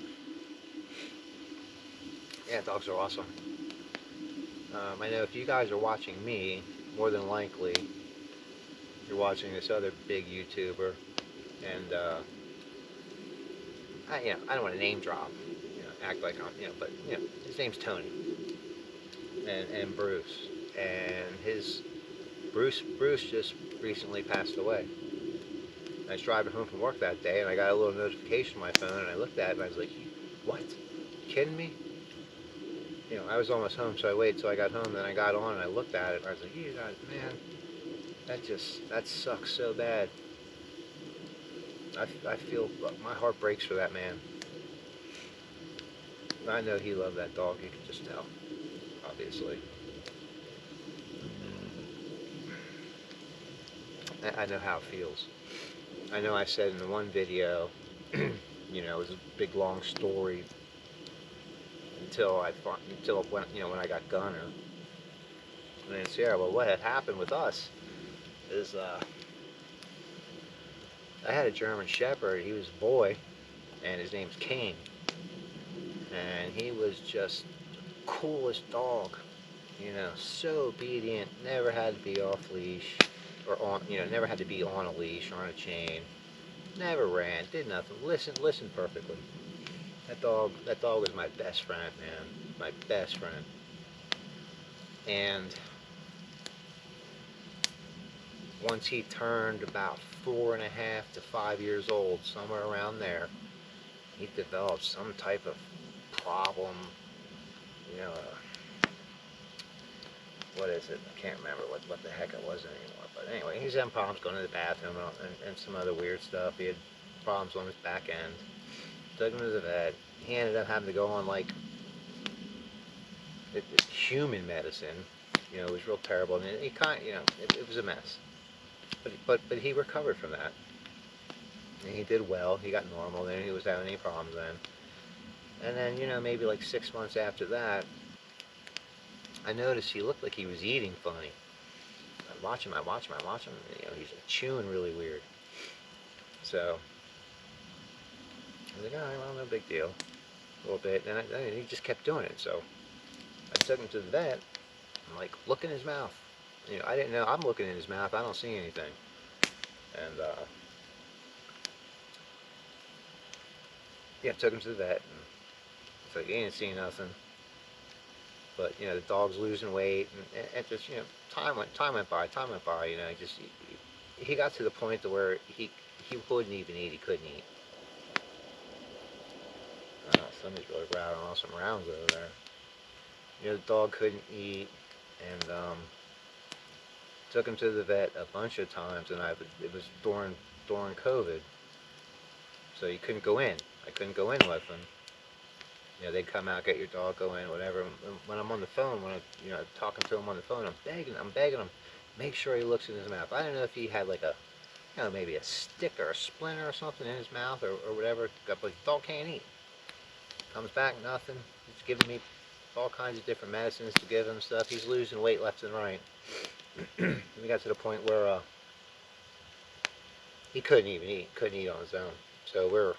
Yeah, dogs are awesome. I know if you guys are watching me, more than likely, you're watching this other big YouTuber, and I don't want to name drop, you know, act like I'm, you know, but you know, his name's Tony, and Bruce, and Bruce just recently passed away. I was driving home from work that day, and I got a little notification on my phone, and I looked at it, and I was like, what? You kidding me? You know, I was almost home, so I waited till I got home, then I got on, and I looked at it, and I was like, you guys, man, that sucks so bad. I feel, my heart breaks for that man. I know he loved that dog, you can just tell, obviously. I know how it feels. I know I said in the one video, you know, it was a big long story until it went, you know, when I got Gunner. And then Sierra, well, what had happened with us is I had a German Shepherd. He was a boy, and his name's Kane, and he was just the coolest dog. You know, so obedient. Never had to be off leash or on. You know, never had to be on a leash or on a chain. Never ran. Did nothing. Listened perfectly. That dog was my best friend, man. My best friend. And once he turned about 4.5 to 5 years old, somewhere around there, he developed some type of problem, you know, what is it? I can't remember what the heck it was anymore. But anyway, he's having problems going to the bathroom and some other weird stuff. He had problems on his back end. Took him to the vet. He ended up having to go on like human medicine. You know, it was real terrible. And he kind of, you know, it was a mess. But he recovered from that. And he did well. He got normal. Then he was having any problems then. And then, you know, maybe like 6 months after that, I noticed he looked like he was eating funny. I watch him. You know, he's like chewing really weird. So I was like, all right, well, no big deal. A little bit. And he just kept doing it. So I took him to the vet. I'm like, look in his mouth. You know, I didn't know. I'm looking in his mouth. I don't see anything. And yeah, took him to the vet. And it's like, he ain't seen nothing. But you know, the dog's losing weight, and just, you know, time went by. You know, he got to the point to where he wouldn't even eat. He couldn't eat. Somebody's really rattling off some rounds over there. You know, the dog couldn't eat, and took him to the vet a bunch of times, and it was during COVID, so you couldn't go in. I couldn't go in with him. You know, they'd come out, get your dog, go in, whatever. And when I'm on the phone, you know, talking to him on the phone, I'm begging him, make sure he looks in his mouth. I don't know if he had like a, you know, maybe a stick or a splinter or something in his mouth or whatever, but the dog can't eat. Comes back, nothing. He's giving me all kinds of different medicines to give him stuff. He's losing weight left and right. We got to the point where he couldn't even eat, couldn't eat on his own. So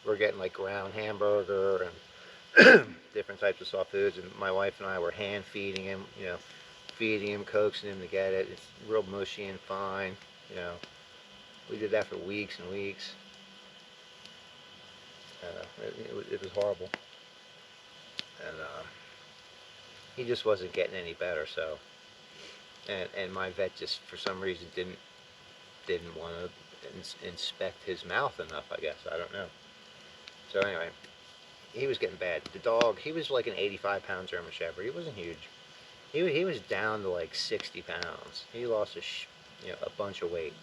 we're getting like ground hamburger and different types of soft foods, and my wife and I were hand feeding him, feeding him, coaxing him to get it. It's real mushy and fine, We did that for weeks and weeks. It was horrible, and he just wasn't getting any better. So, and my vet just for some reason didn't want to inspect his mouth enough. I guess, I don't know. So anyway, he was getting bad. The dog, he was like an 85-pound German Shepherd. He wasn't huge. He was down to like 60 pounds. He lost a bunch of weight.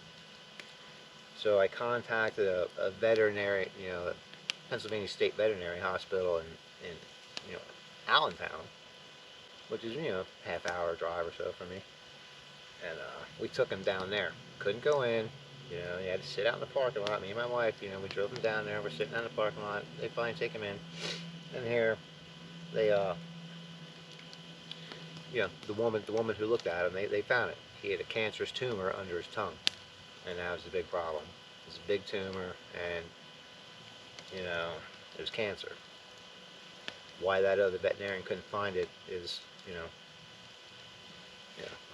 So I contacted a veterinary, a Pennsylvania State Veterinary Hospital in Allentown, which is half-hour drive or so from me. And we took him down there. Couldn't go in. He had to sit out in the parking lot. Me and my wife, we drove him down there. We're sitting out in the parking lot. They finally take him in. And here, they, the woman who looked at him, they found it. He had a cancerous tumor under his tongue. And that was the big problem. It was a big tumor, and, it was cancer. Why that other veterinarian couldn't find it is,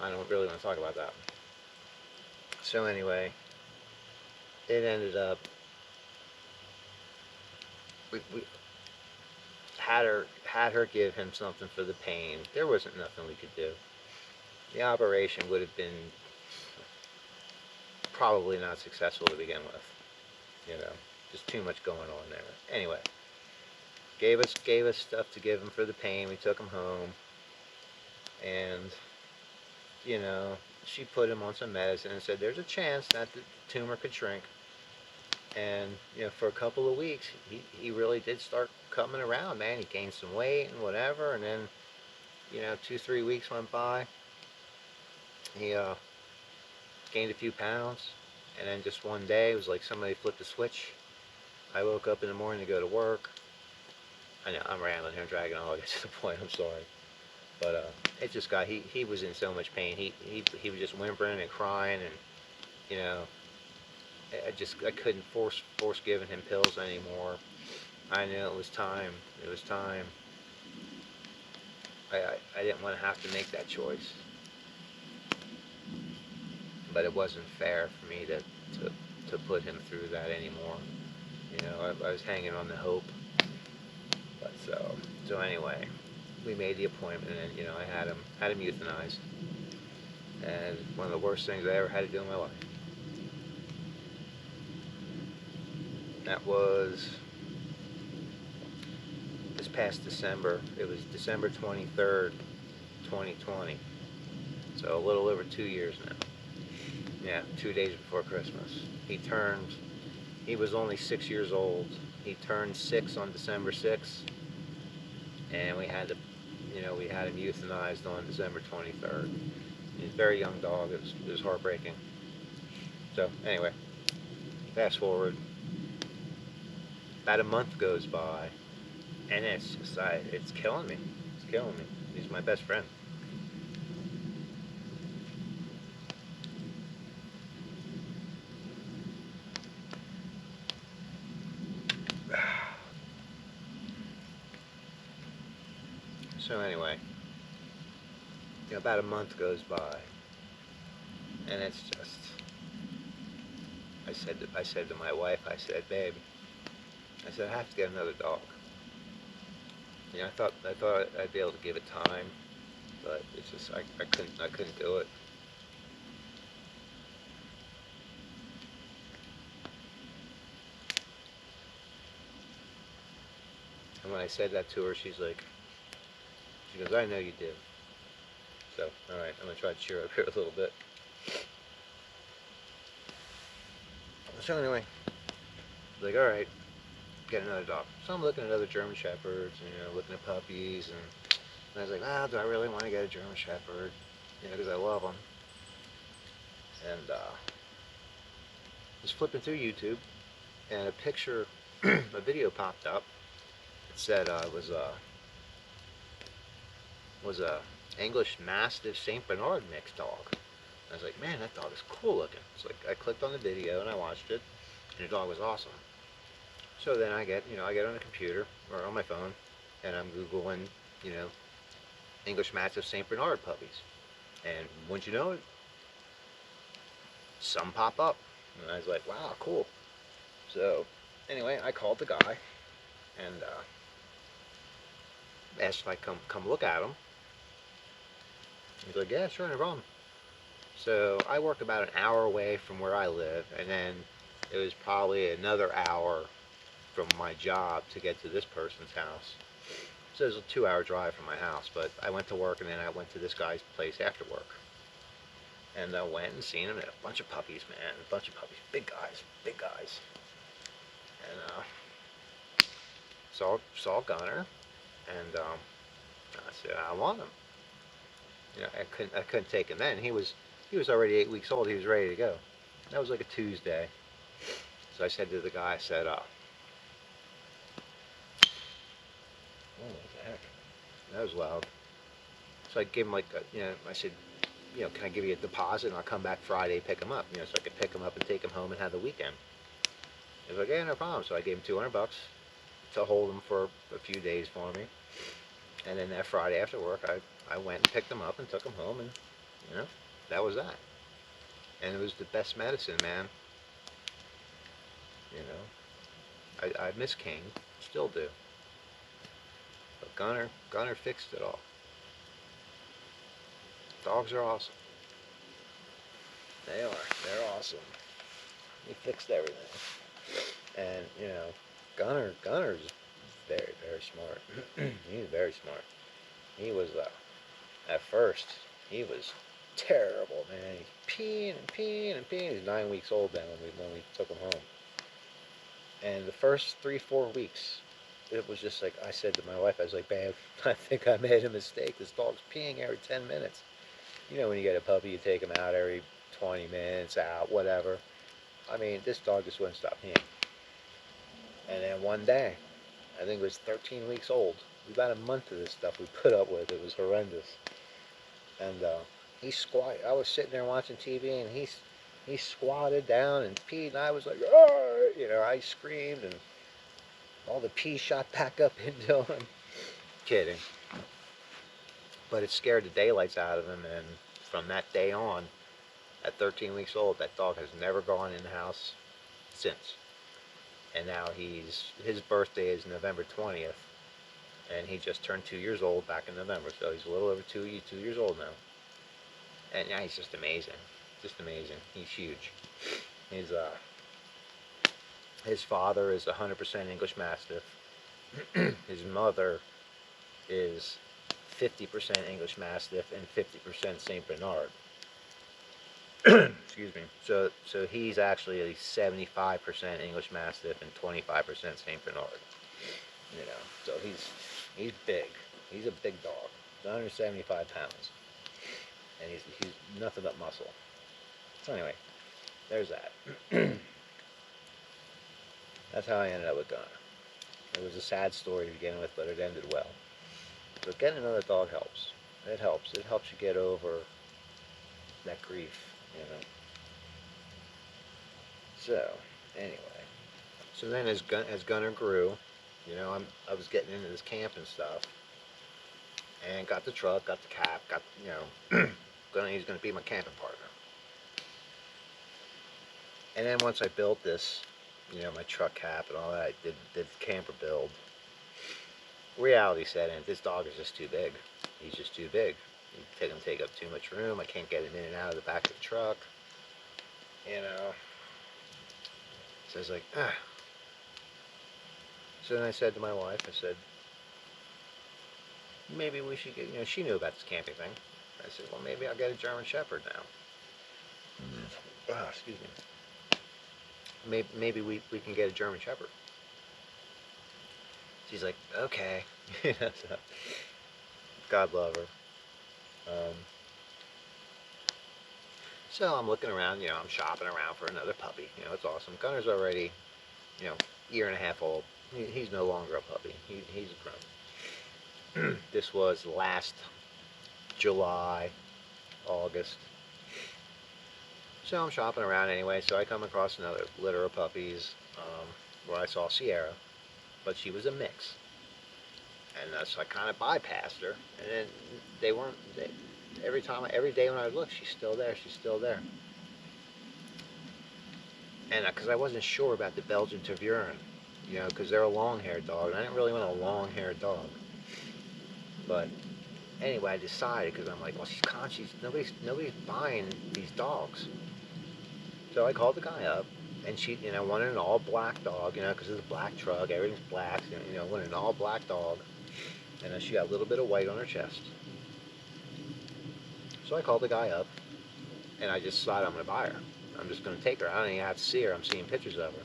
I don't really want to talk about that. So anyway, it ended up, we had her give him something for the pain. There wasn't nothing we could do. The operation would have been probably not successful to begin with. Just too much going on there. Anyway, gave us stuff to give him for the pain. We took him home, and she put him on some medicine and said there's a chance that the tumor could shrink. And for a couple of weeks, he really did start coming around, man. He gained some weight and whatever, and then 2-3 weeks went by. He gained a few pounds, and then just one day it was like somebody flipped a switch. I woke up in the morning to go to work. I know I'm rambling here, dragging all get to the point. I'm sorry, but it just got he was in so much pain. He was just whimpering and crying, and I couldn't force giving him pills anymore. I knew it was time. It was time. I didn't want to have to make that choice, but it wasn't fair for me to put him through that anymore. I was hanging on the hope. But so anyway, we made the appointment, and I had him euthanized, and one of the worst things I ever had to do in my life. That was this past December. It was December 23rd, 2020. So a little over 2 years now. Yeah, 2 days before Christmas. He was only 6 years old. He turned 6 on December 6th, and we had him euthanized on December 23rd. He's a very young dog. It was heartbreaking. So anyway, fast forward. About a month goes by, and it's killing me. It's killing me. He's my best friend. So anyway, about a month goes by, and it's just, I said to my wife, I said, babe, I have to get another dog. I thought I'd be able to give it time, but it's just I couldn't do it. And when I said that to her, she goes, I know you did. So, alright, I'm going to try to cheer up here a little bit. So anyway, like, alright, get another dog. So I'm looking at other German Shepherds, looking at puppies, and I was like, do I really want to get a German Shepherd? Because I love them. And was flipping through YouTube, and a video popped up said it was a English Mastiff Saint Bernard mix dog. I was like, man, that dog is cool looking. So like, I clicked on the video and I watched it, and the dog was awesome. So then I get on the computer or on my phone, and I'm Googling, English Mastiff Saint Bernard puppies. And wouldn't you know it, some pop up. And I was like, wow, cool. So anyway, I called the guy and asked if I come look at him. He's like, yeah, sure, no problem. So I work about an hour away from where I live, and then it was probably another hour from my job to get to this person's house. So it was a 2-hour drive from my house, but I went to work and then I went to this guy's place after work. And I went and seen him, and a bunch of puppies, man, a bunch of puppies, big guys. And saw Gunner, and I said, I want him. I couldn't take him then. He was already 8 weeks old. He was ready to go. That was like a Tuesday. So I said to the guy, I said, oh, what the heck? That was loud. So I gave him like, I said, can I give you a deposit and I'll come back Friday, pick him up, so I could pick him up and take him home and have the weekend. He was like, yeah, no problem. So I gave him $200 to hold him for a few days for me. And then that Friday after work, I went and picked him up and took him home, and that was that. And it was the best medicine, man. I miss King, still do. But Gunner fixed it all. Dogs are awesome. They're awesome. He fixed everything. And Gunner's very, very smart. He's very smart. He was at first he was terrible, man. He's peeing. He's 9 weeks old then when we took him home. And the first 3-4 weeks, it was just like I said to my wife, I was like, babe, I think I made a mistake. This dog's peeing every 10 minutes. When you get a puppy, you take him out every 20 minutes, out, whatever. I mean, this dog just wouldn't stop peeing. And then one day, I think it was 13 weeks old, about a month of this stuff we put up with. It was horrendous. And he squatted. I was sitting there watching TV, and he squatted down and peed, and I was like, oh, I screamed, and all the pee shot back up into him. Kidding. But it scared the daylights out of him, and from that day on, at 13 weeks old, that dog has never gone in the house since. And now his birthday is November 20th, and he just turned 2 years old back in November, so he's a little over 2 years old now. And yeah, he's just amazing. He's huge. His father is 100% English Mastiff. His mother is 50% English Mastiff and 50% Saint Bernard. Excuse me. So he's actually a 75% English Mastiff and 25% Saint Bernard. So he's big. He's a big dog. He's 175 pounds, and he's nothing but muscle. So anyway, there's that. That's how I ended up with Gunner. It was a sad story to begin with, but it ended well. So getting another dog helps. It helps. It helps you get over that grief, So, anyway. So then as Gunner grew, I was getting into this camping stuff. And got the truck, got the cap, he's going to be my camping partner. And then once I built this, my truck cap and all that, I did the camper build. Reality set in. This dog is just too big. He's just too big. He's going to take up too much room. I can't get him in and out of the back of the truck. So I was like, ah. So then I said to my wife, I said, maybe we should get, she knew about this camping thing. I said, well, maybe I'll get a German Shepherd now. Oh, excuse me. Maybe we can get a German Shepherd. She's like, okay. So, God love her. So I'm looking around, I'm shopping around for another puppy. It's awesome. Gunner's already, year and a half old. He's no longer a puppy. He's grown. This was last July, August. So I'm shopping around anyway, so I come across another litter of puppies where I saw Sierra, but she was a mix. And so I kind of bypassed her, and then they weren't, every day when I look, she's still there, she's still there. And because I wasn't sure about the Belgian Tervuren, you know, because they're a long-haired dog, and I didn't really want a long-haired dog. But anyway, I decided, because I'm like, well, nobody's buying these dogs. So I called the guy up, and she, you know, wanted an all-black dog, you know, because it's a black truck, everything's black, you know, wanted an all-black dog, and she got a little bit of white on her chest. So I called the guy up, and I just decided I'm going to buy her. I'm just going to take her. I don't even have to see her. I'm seeing pictures of her.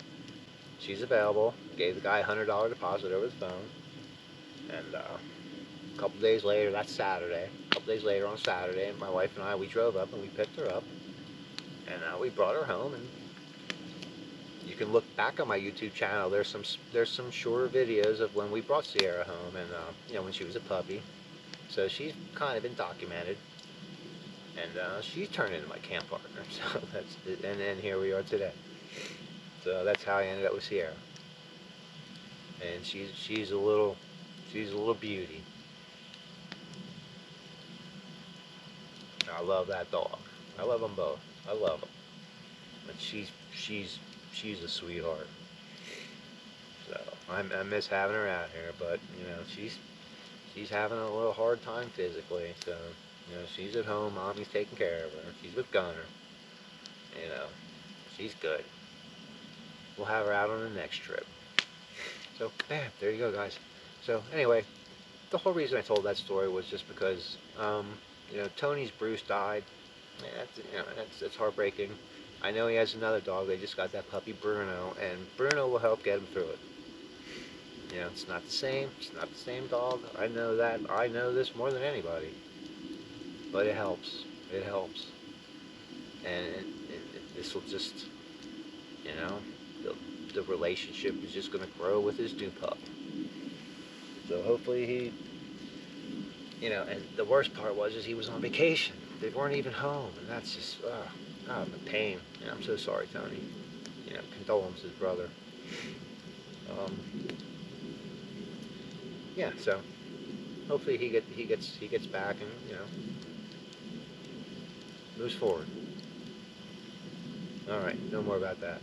She's available. Gave the guy a $100 deposit over the phone. And a couple days later, that's Saturday. A couple days later on Saturday, my wife and I, we drove up and we picked her up. And we brought her home. And you can look back on my YouTube channel. There's some shorter videos of when we brought Sierra home, and you know, when she was a puppy. So she's kind of been documented. And she's turned into my camp partner. So that's it. And here we are today. So that's how I ended up with Sierra. And she's a little beauty. I love that dog. I love them both. I love them. But she's a sweetheart. So I miss having her out here, but you know, she's having a little hard time physically. So you know, she's at home. Mommy's taking care of her. She's with Gunner. You know, she's good. We'll have her out on the next trip. So, bam, there you go, guys. So, anyway, the whole reason I told that story was just because, you know, Tony's Bruce died. That's heartbreaking. I know he has another dog. They just got that puppy, Bruno, and Bruno will help get him through it. You know, it's not the same. It's not the same dog. I know that. I know this more than anybody. But it helps. It helps. And this will just, you know, the relationship is just going to grow with his new pup. So hopefully he, you know, and the worst part was he was on vacation. They weren't even home, and that's just, the pain. And I'm so sorry, Tony. You know, condolences, brother. Yeah, so hopefully he gets back and, you know, moves forward. All right, no more about that.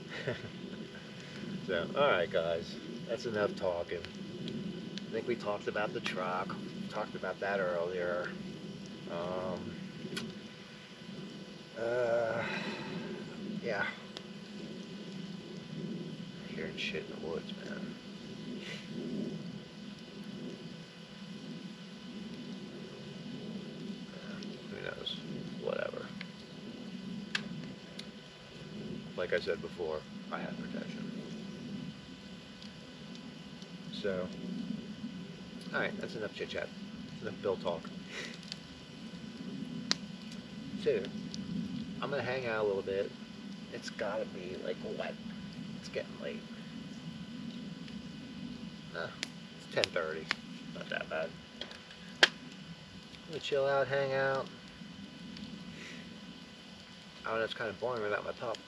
So, all right, guys, that's enough talking. I think we talked about the truck. Talked about that earlier. Yeah. Hearing shit in the woods, man. Who knows? Whatever. Like I said before, I have protection. So, alright, that's enough chit chat. Enough Bill talk. So, I'm gonna hang out a little bit. It's gotta be like what? It's getting late. It's 10:30. Not that bad. I'm gonna chill out, hang out. I don't know, it's kind of boring without my pup.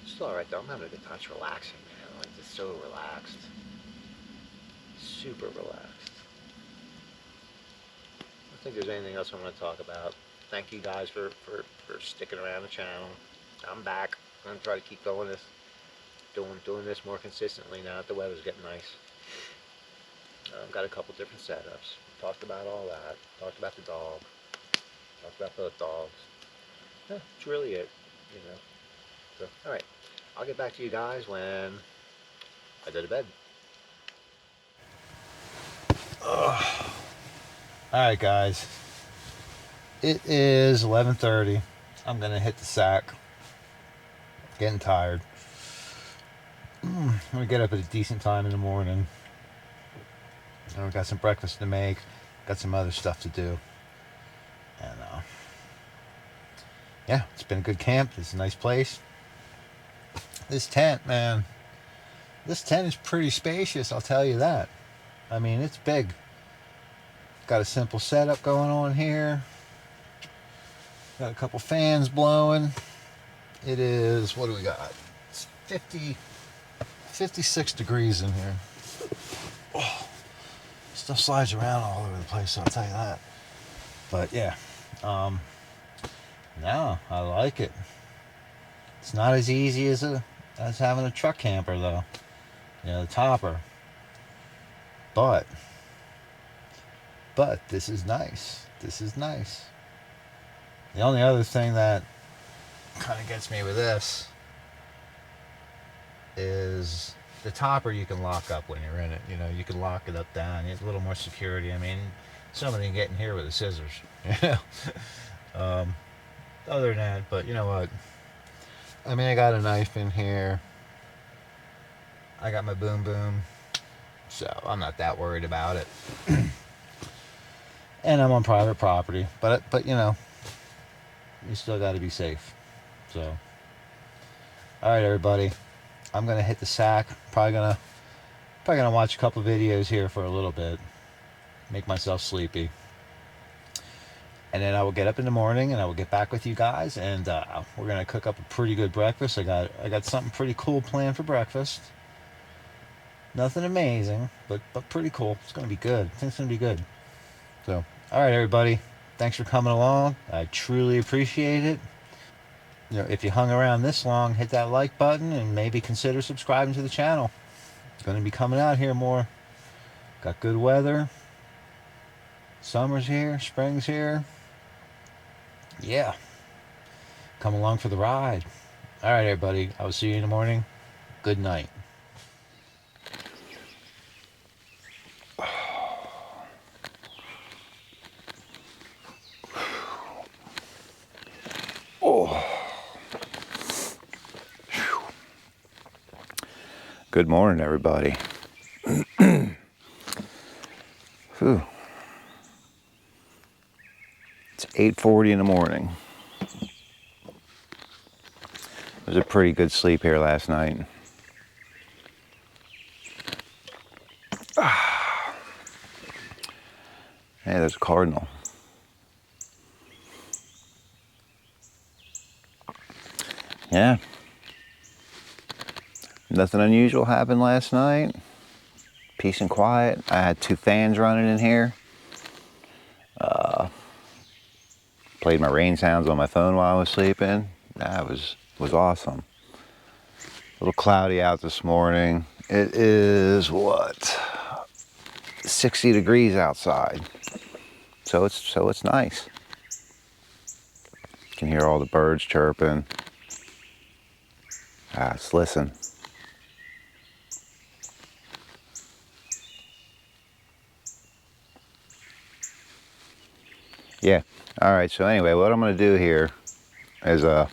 It's alright though. I'm having a good time. It's relaxing, man. Like, it's so relaxed. Super relaxed. I don't think there's anything else I want to talk about. Thank you guys for sticking around the channel. I'm back. I'm gonna try to keep doing this more consistently now that the weather's getting nice. Got a couple different setups. Talked about all that. Talked about the dog. Talked about both dogs. Yeah, that's really it, you know. So, all right. I'll get back to you guys when I go to bed. Alright, guys. It is 11:30. I'm going to hit the sack. Getting tired. I'm going to get up at a decent time in the morning. And I've got some breakfast to make. Got some other stuff to do. And, yeah, it's been a good camp. It's a nice place. This tent, man. This tent is pretty spacious, I'll tell you that. I mean, it's big. Got a simple setup going on here. Got a couple fans blowing. It is, what do we got? It's 56 degrees in here. Oh, stuff slides around all over the place, so I'll tell you that. But yeah, no, I like it. It's not as easy as having a truck camper though, you know, the topper. But this is nice. This is nice. The only other thing that kind of gets me with this is the topper you can lock up when you're in it. You know, you can lock it up down. You have a little more security. I mean, somebody can get in here with the scissors. You know. Other than that, but you know what? I mean, I got a knife in here. I got my boom boom, so I'm not that worried about it. And I'm on private property, but you know, you still got to be safe. So, all right, everybody, I'm gonna hit the sack. Probably gonna watch a couple videos here for a little bit, make myself sleepy, and then I will get up in the morning and I will get back with you guys, and we're gonna cook up a pretty good breakfast. I got something pretty cool planned for breakfast. Nothing amazing, but pretty cool. It's gonna be good. I think it's gonna be good. So, all right, everybody, thanks for coming along. I truly appreciate it. You know, if you hung around this long, hit that like button and maybe consider subscribing to the channel. It's going to be coming out here more. Got good weather. Summer's here. Spring's here. Yeah. Come along for the ride. All right, everybody. I will see you in the morning. Good night. Oh. Good morning, everybody. Whew. It's 8:40 in the morning. It was a pretty good sleep here last night. Hey, there's a cardinal. Yeah. Nothing unusual happened last night. Peace and quiet. I had 2 fans running in here. Played my rain sounds on my phone while I was sleeping. That was awesome. A little cloudy out this morning. It is what? 60 degrees outside. So it's nice. You can hear all the birds chirping. Let's listen. Yeah. All right. So anyway, what I'm going to do here is I'm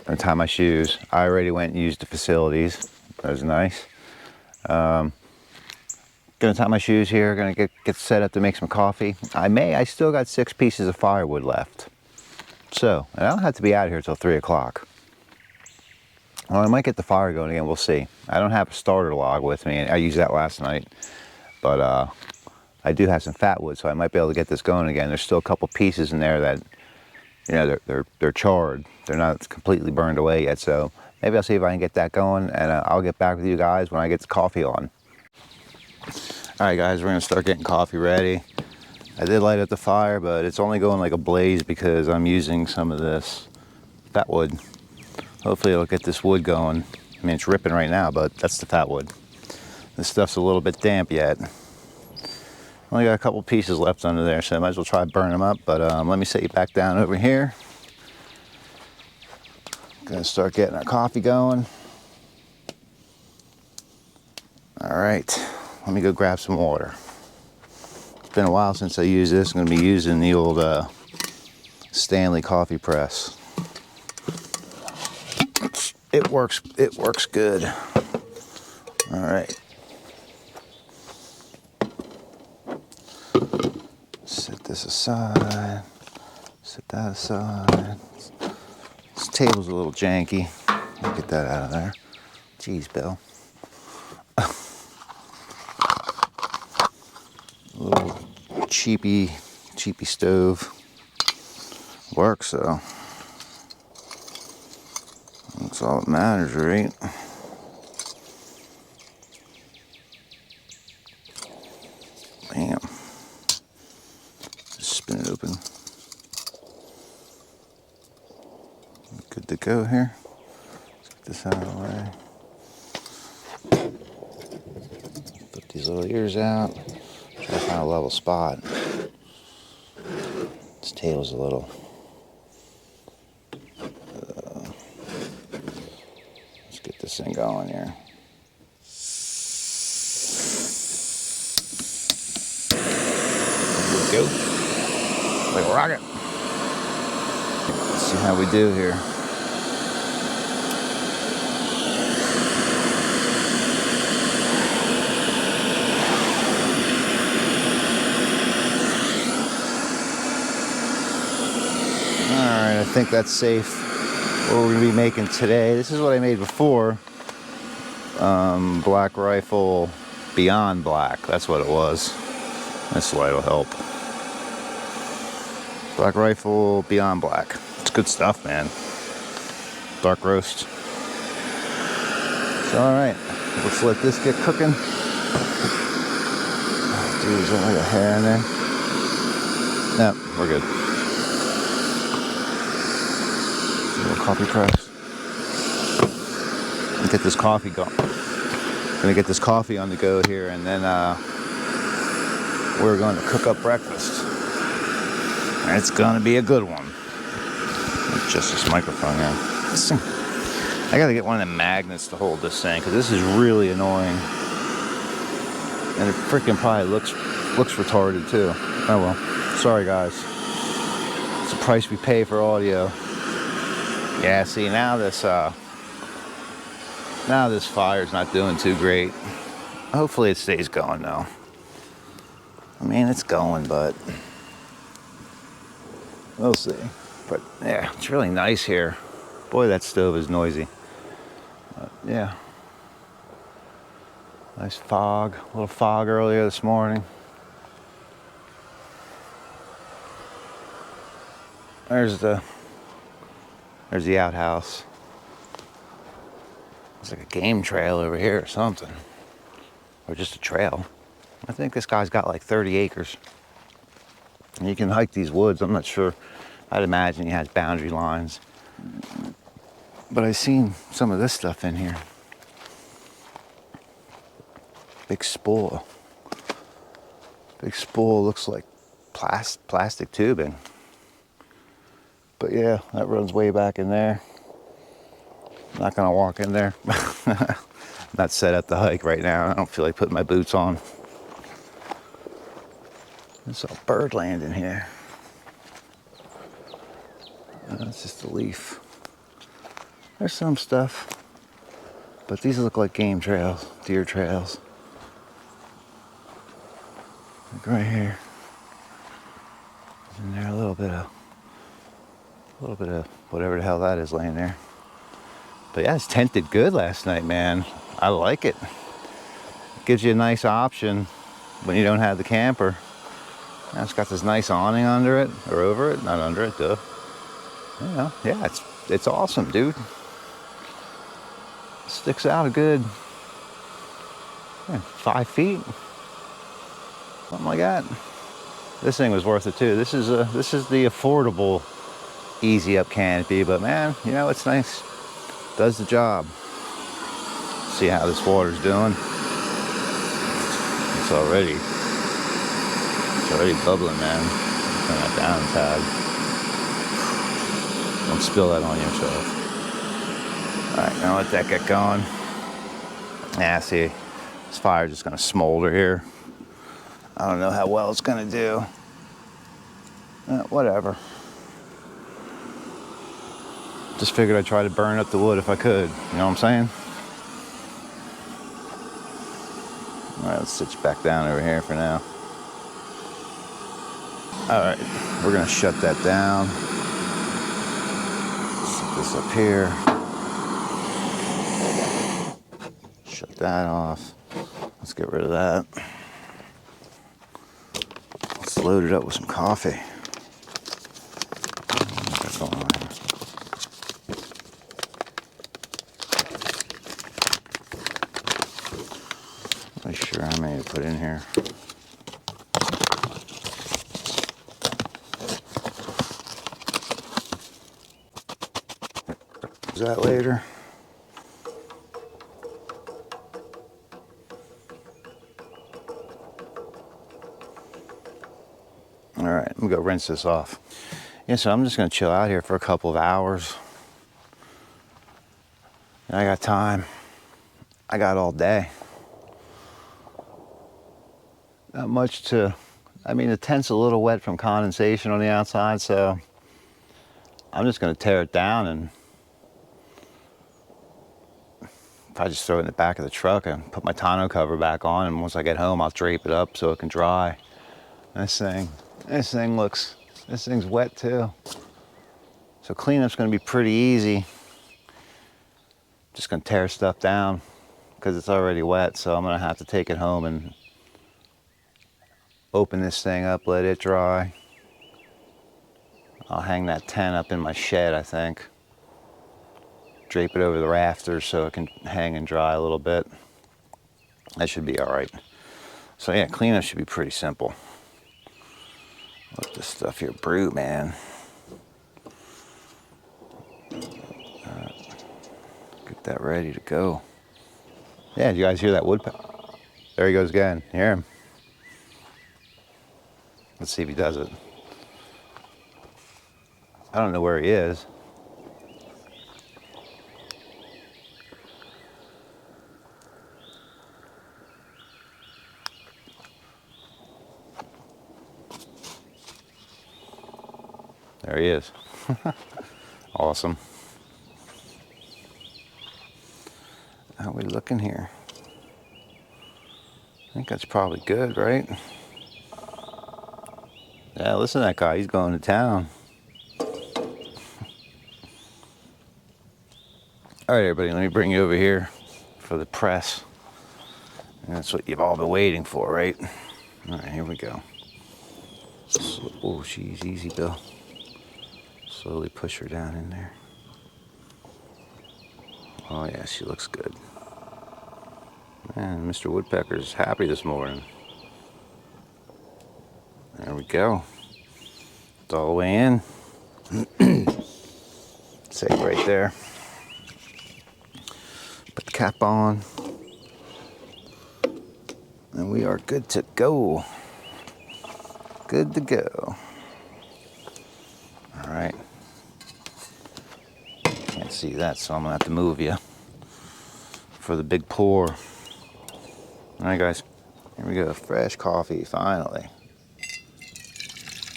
going to tie my shoes. I already went and used the facilities. That was nice. Going to tie my shoes here. Going to get set up to make some coffee. I still got 6 pieces of firewood left. So, and I don't have to be out here till 3 o'clock. Well, I might get the fire going again. We'll see. I don't have a starter log with me. I used that last night. But I do have some fat wood, so I might be able to get this going again. There's still a couple pieces in there that, you know, they're charred. They're not completely burned away yet, so maybe I'll see if I can get that going, and I'll get back with you guys when I get the coffee on. All right, guys, we're gonna start getting coffee ready. I did light up the fire, but it's only going like a blaze because I'm using some of this fat wood. Hopefully it'll get this wood going. I mean, it's ripping right now, but that's the fat wood. This stuff's a little bit damp yet. Only got a couple pieces left under there, so I might as well try to burn them up. But let me set you back down over here. Gonna start getting our coffee going. All right, let me go grab some water. It's been a while since I used this. I'm gonna be using the old Stanley coffee press. It works good. All right. Set this aside, set that aside. This table's a little janky. I'll get that out of there. Jeez, Bill. cheapy stove. Works though. That's all that matters, right? Bam. Just spin it open. Good to go here. Let's get this out of the way. Put these little ears out. Try to find a level spot. This tail's a little. Let's get this thing going here. There we go. Like a rocket. Let's see how we do here. Alright, I think that's safe. What we're going to be making today, this is what I made before. Black Rifle Beyond Black, that's what it was. This light will help. Black Rifle Beyond Black. It's good stuff, man. Dark roast. So, alright, let's let this get cooking. Dude, is there like a hair in there? No, we're good. Little coffee press. Get this coffee going. Gonna get this coffee on the go here, and then we're going to cook up breakfast. And it's gonna be a good one. Just this microphone here. This thing, I gotta get one of the magnets to hold this thing because this is really annoying, and it freaking probably looks retarded too. Oh well. Sorry guys. It's the price we pay for audio. Yeah, see now this fire's not doing too great. Hopefully it stays going though. I mean it's going, but we'll see. But yeah, it's really nice here. Boy, that stove is noisy. But yeah. Nice fog, a little fog earlier this morning. There's the outhouse. It's like a game trail over here or something. Or just a trail. I think this guy's got like 30 acres. And you can hike these woods, I'm not sure. I'd imagine he has boundary lines. But I've seen some of this stuff in here. Big spool. Big spool looks like plastic tubing. But yeah, that runs way back in there. I'm not gonna walk in there. Not set up the hike right now. I don't feel like putting my boots on. There's a bird land in here. That's just a leaf. There's some stuff. But these look like game trails, deer trails. Like right here. And there a little bit of whatever the hell that is laying there. But yeah, it's tented good last night, man. I like it. Gives you a nice option when you don't have the camper. And it's got this nice awning under it, or over it, not under it, duh. You know, yeah, it's awesome, dude. It sticks out a good 5 feet, something like that. This thing was worth it too. This is the affordable easy up canopy, but man, you know, it's nice. Does the job. See how this water's doing. It's already bubbling, man. Turn that down a tad. Don't spill that on yourself. Alright, gonna let that get going. Yeah, see, this fire's just gonna smolder here. I don't know how well it's gonna do. Whatever. Just figured I'd try to burn up the wood if I could. You know what I'm saying? Alright, let's switch back down over here for now. Alright, we're gonna shut that down. Set this up here. Shut that off. Let's get rid of that. Let's load it up with some coffee. What's going on here? I'm not sure how many to put in here. Is that later? All right, I'm gonna go rinse this off. Yeah, so I'm just gonna chill out here for a couple of hours. I got time. I got all day. Not much to, I mean, the tent's a little wet from condensation on the outside, so I'm just gonna tear it down and I just throw it in the back of the truck and put my tonneau cover back on, and once I get home, I'll drape it up so it can dry. This thing's wet too. So cleanup's gonna be pretty easy. Just gonna tear stuff down because it's already wet, so I'm gonna have to take it home and open this thing up, let it dry. I'll hang that tent up in my shed, I think. Drape it over the rafters so it can hang and dry a little bit. That should be all right. So yeah, cleanup should be pretty simple. Let this stuff here brew, man. Get that ready to go. Yeah, did you guys hear that woodpecker? There he goes again. You hear him? Let's see if he does it. I don't know where he is. There he is. Awesome. How are we looking here? I think that's probably good, right? Yeah, listen to that guy. He's going to town. All right, everybody, let me bring you over here for the press. And that's what you've all been waiting for, right? All right, here we go. Oh, she's easy, Bill. Slowly push her down in there. Oh yeah, she looks good. Man, Mr. Woodpecker's happy this morning. There we go. It's all the way in. Say right there. Put the cap on. And we are good to go. Good to go. All right. Can't see that, so I'm gonna have to move you for the big pour. All right, guys. Here we go. Fresh coffee, finally.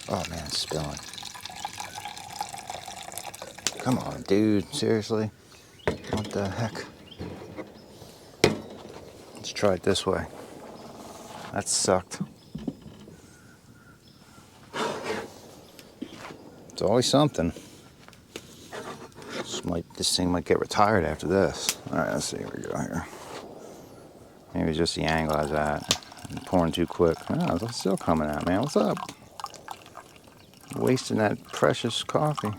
Oh man, it's spilling. Come on, dude. Seriously? What the heck? Let's try it this way. That sucked. It's always something. This thing might get retired after this. All right, let's see. Here we go here. Maybe just the angle I was at. I'm pouring too quick. Oh, it's still coming out, man. What's up? Wasting that precious coffee.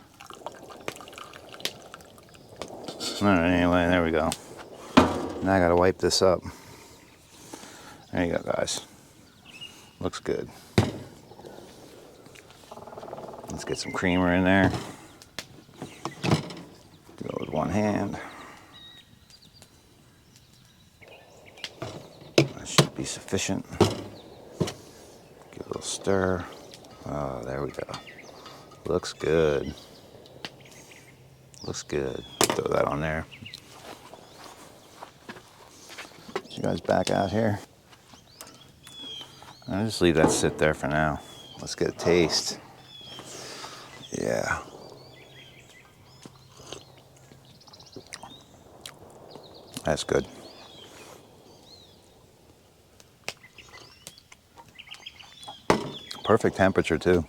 All right, anyway, there we go. Now I gotta wipe this up. There you go, guys. Looks good. Let's get some creamer in there. Do it with one hand. That should be sufficient. Give a little stir. Oh, there we go. Looks good. Looks good. Throw that on there. You guys back out here. I'll just leave that sit there for now. Let's get a taste. Yeah. That's good. Perfect temperature too.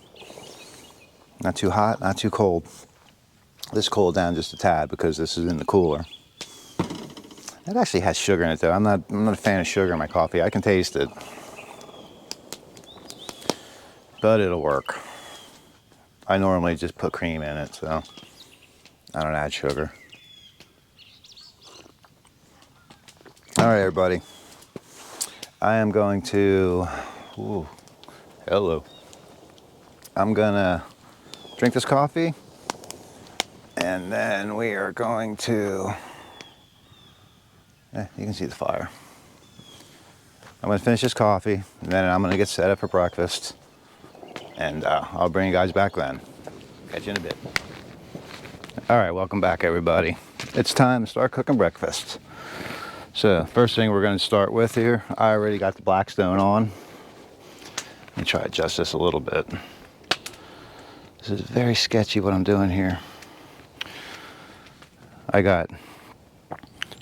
Not too hot, not too cold. This cooled down just a tad because this is in the cooler. It actually has sugar in it though. I'm not a fan of sugar in my coffee. I can taste it. but it'll work. I normally just put cream in it, so I don't add sugar. All right, everybody. I am going to, ooh, hello. I'm gonna drink this coffee, and then we are going to, you can see the fire. I'm gonna finish this coffee, and then I'm gonna get set up for breakfast, and I'll bring you guys back then. Catch you in a bit. All right, welcome back, everybody. It's time to start cooking breakfast. So first thing we're going to start with here, I already got the Blackstone on. Let me try to adjust this a little bit. This is very sketchy what I'm doing here. I got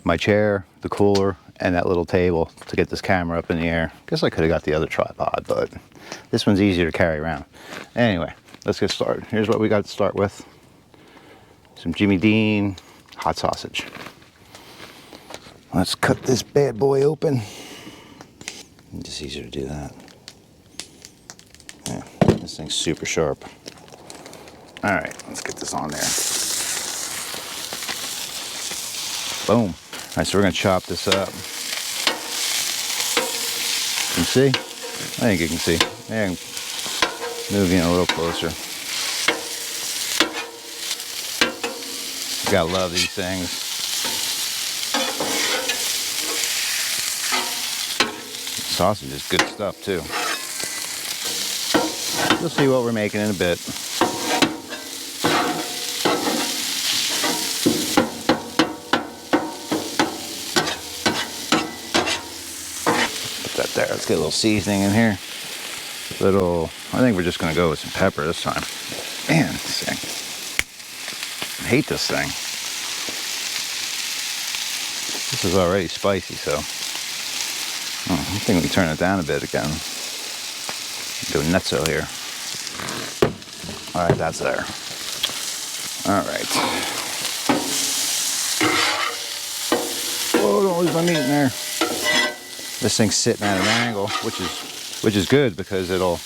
my chair, the cooler, and that little table to get this camera up in the air. Guess I could have got the other tripod, but this one's easier to carry around. Anyway, let's get started. Here's what we got to start with. Some Jimmy Dean hot sausage. Let's cut this bad boy open. It's just easier to do that. Yeah, this thing's super sharp. All right, let's get this on there. Boom. All right, so we're gonna chop this up. Can you see? I think you can see. Yeah, move in a little closer. You gotta love these things. Sausage is good stuff too. We'll see what we're making in a bit. Put that there. Let's get a little seasoning in here. I think we're just gonna go with some pepper this time. Man, this thing. I hate this thing. This is already spicy, so. I think we can turn it down a bit again. Go nutso here. All right, that's there. All right. Oh, don't lose my meat in there. This thing's sitting at an angle, which is good because it'll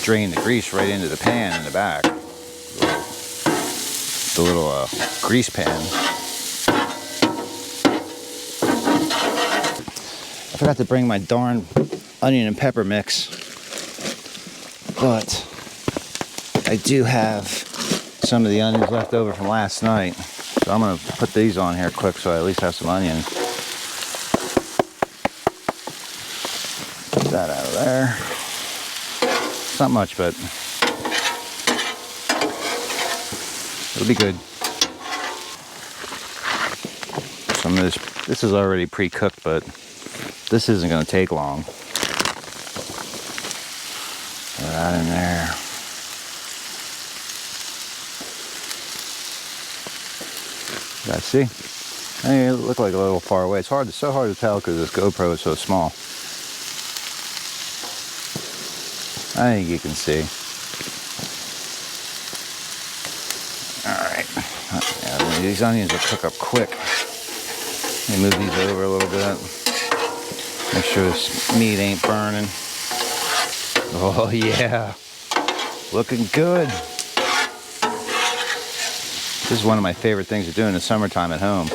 drain the grease right into the pan in the back. The little grease pan. I forgot to bring my darn onion and pepper mix, but I do have some of the onions left over from last night, so I'm going to put these on here quick so I at least have some onion. Get that out of there. It's not much, but it'll be good. Some of this is already pre-cooked, but this isn't going to take long. Put that in there. Yeah, see? I mean, it looked like a little far away. It's so hard to tell because this GoPro is so small. I think you can see. All right. Yeah, these onions will cook up quick. Let me move these over a little bit. Make sure this meat ain't burning. Oh yeah, looking good. This is one of my favorite things to do in the summertime at home.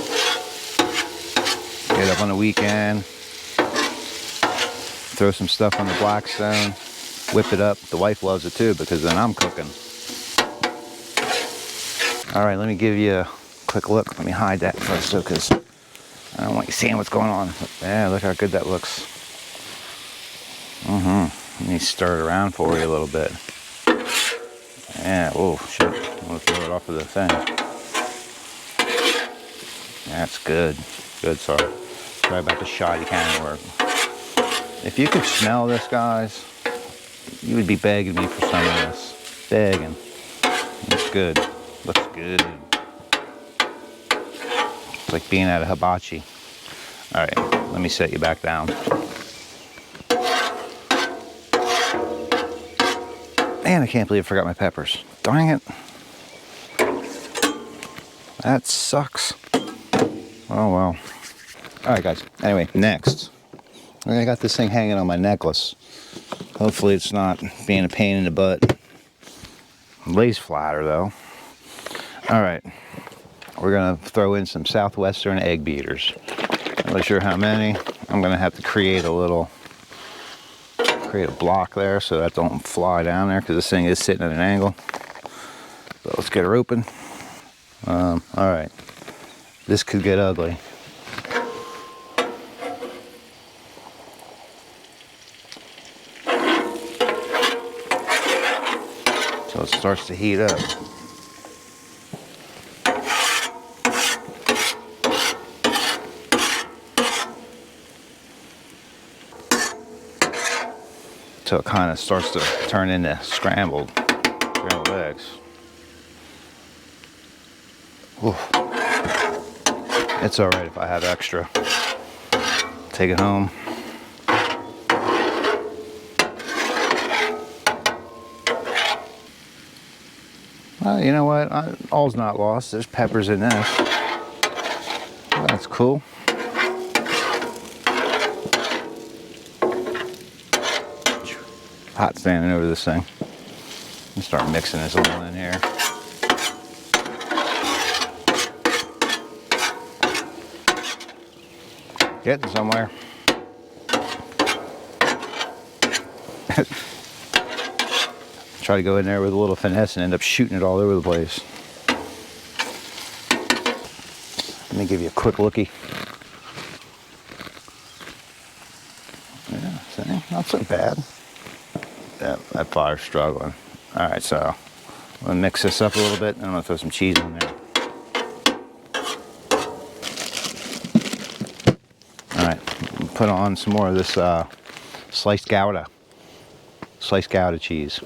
Get up on the weekend, throw some stuff on the Blackstone, whip it up. The wife loves it too because then I'm cooking. All right, let me give you a quick look. Let me hide that first though, because I don't want you seeing what's going on. Yeah, look how good that looks. Let me stir it around for you a little bit. Yeah, oh shit. I'm gonna throw it off of the thing. That's good. Good, sorry. Sorry about the shoddy camera work. If you could smell this, guys, you would be begging me for some of this. Begging. Looks good. Looks good. It's like being at a hibachi. All right, let me set you back down. Man, I can't believe I forgot my peppers. Dang it. That sucks. Oh well. All right, guys. Anyway, next. I got this thing hanging on my necklace. Hopefully it's not being a pain in the butt. It lays flatter though. All right, we're gonna throw in some Southwestern egg beaters. I'm not sure how many. I'm gonna have to create a block there so that don't fly down there because this thing is sitting at an angle. So let's get her open. All right, this could get ugly. So it starts to heat up. So it kind of starts to turn into scrambled eggs. Oof. It's all right if I have extra. Take it home. Well, you know what? All's not lost. There's peppers in this. Well, that's cool. Hot standing over this thing. Let me start mixing this a little in here. Getting somewhere. Try to go in there with a little finesse and end up shooting it all over the place. Let me give you a quick lookie. Yeah, see, not so bad. That fire's struggling. All right, so I'm gonna mix this up a little bit and I'm gonna throw some cheese in there. All right, put on some more of this sliced Gouda cheese.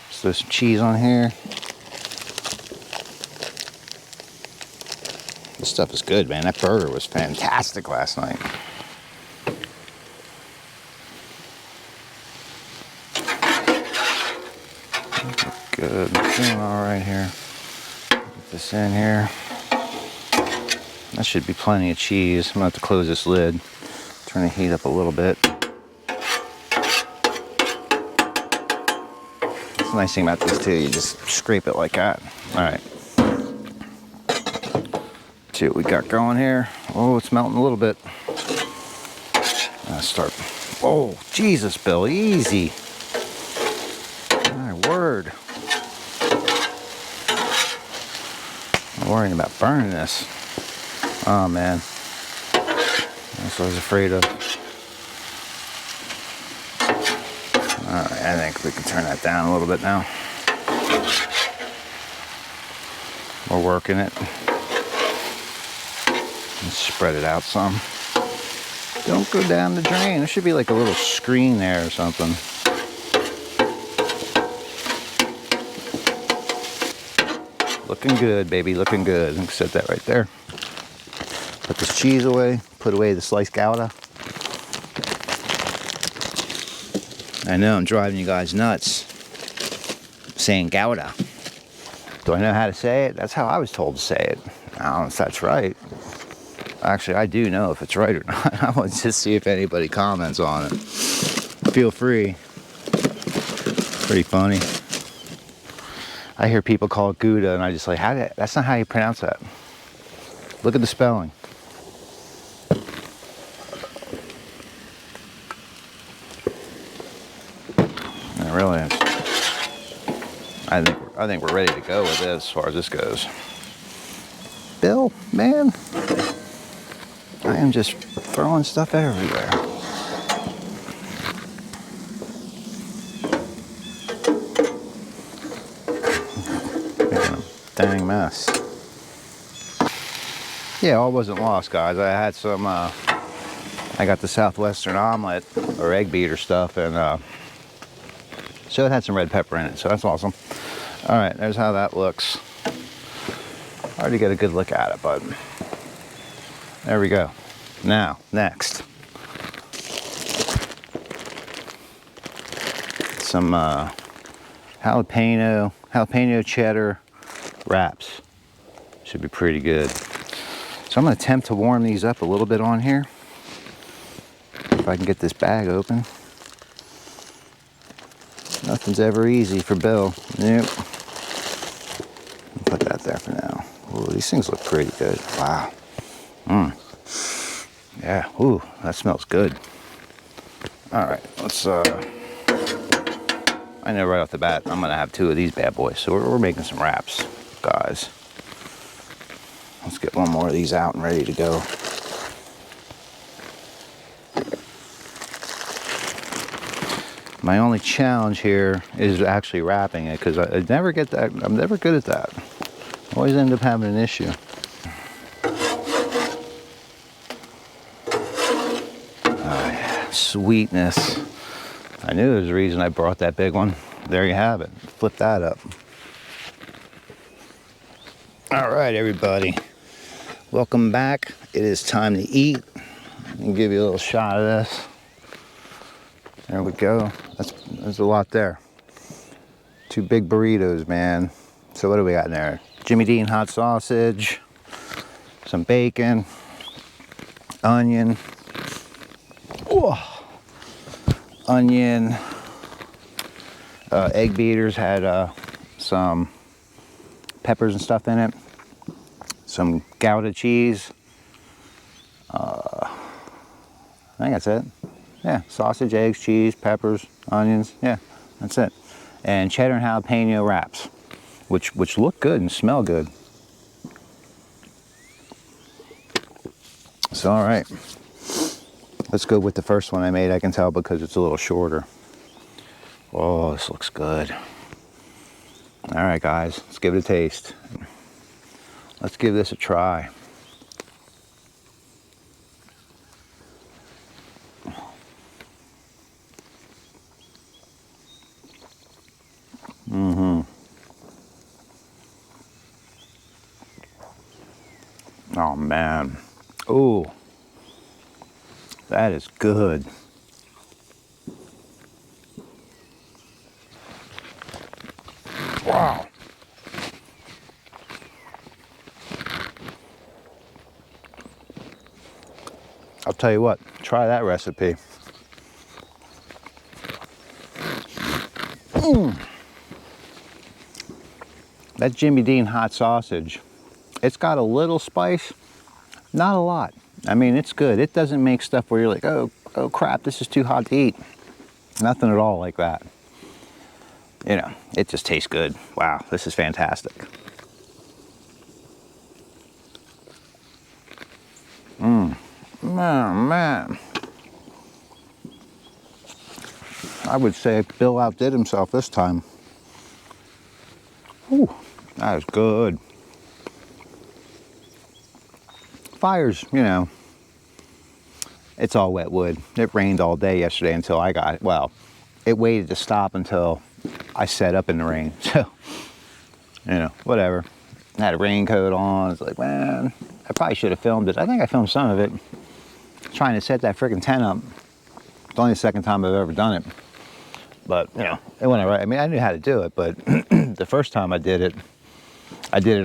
Let's throw some cheese on here. This stuff is good, man. That burger was fantastic last night. Good, doing all right here. Get this in here. That should be plenty of cheese. I'm gonna have to close this lid. Turn the heat up a little bit. That's the nice thing about this too. You just scrape it like that. All right. See what we got going here. Oh, it's melting a little bit. Start. Oh, Jesus, Bill, easy. My word. I'm worrying about burning this. Oh man, that's what I was afraid of. All right, I think we can turn that down a little bit now. We're working it. Let's spread it out some. Don't go down the drain. There should be like a little screen there or something. Looking good, baby, looking good. I can set that right there. Put this cheese away, put away the sliced Gouda. I know I'm driving you guys nuts saying Gouda. Do I know how to say it? That's how I was told to say it. I don't know if that's right. Actually, I do know if it's right or not. I want to just see if anybody comments on it. Feel free. Pretty funny. I hear people call it Gouda, and I just like, that's not how you pronounce that. Look at the spelling. It really is. I think we're ready to go with this as far as this goes. Bill, man, I am just throwing stuff everywhere. Dang mess. Yeah, all wasn't lost, guys. I had some, I got the Southwestern omelet or egg beater stuff, and so it had some red pepper in it, so that's awesome. All right, there's how that looks. Already got a good look at it, but there we go. Now, next. Some jalapeno cheddar wraps. Should be pretty good. So I'm going to attempt to warm these up a little bit on here. if I can get this bag open. Nothing's ever easy for Bill. Nope. Put that there for now. Ooh, these things look pretty good. Wow. Yeah, ooh, that smells good. All right, let's, I know right off the bat, I'm gonna have 2 of these bad boys. So we're making some wraps, guys. Let's get one more of these out and ready to go. My only challenge here is actually wrapping it, because I never get that. I'm never good at that. Always end up having an issue. Oh, yeah. Sweetness. I knew there was a reason I brought that big one. There you have it. Flip that up. All right, everybody. Welcome back. It is time to eat. I'll give you a little shot of this. There we go. There's a lot there. 2 big burritos, man. So what do we got in there? Jimmy Dean hot sausage, some bacon, onion, onion, egg beaters had some peppers and stuff in it, some Gouda cheese. I think that's it. Yeah, sausage, eggs, cheese, peppers, onions. Yeah, that's it. And cheddar and jalapeno wraps, which look good and smell good. So, all right. Let's go with the first one I made. I can tell because it's a little shorter. Oh, this looks good. All right, guys, let's give it a taste. Let's give this a try. Oh man. Ooh. That is good. Wow. I'll tell you what, try that recipe. That Jimmy Dean hot sausage, it's got a little spice, not a lot. I mean, it's good. It doesn't make stuff where you're like, oh crap, this is too hot to eat. Nothing at all like that. You know, it just tastes good. Wow, this is fantastic. Man. I would say Bill outdid himself this time. Ooh, that is good. Fires, you know, it's all wet wood. It rained all day yesterday until I got it. Well, it waited to stop until I set up in the rain. So, you know, whatever. I had a raincoat on. It's like, man, I probably should have filmed it. I think I filmed some of it. Trying to set that freaking tent up. It's only the second time I've ever done it. But, you know, it went all right. I mean, I knew how to do it, but the first time I did it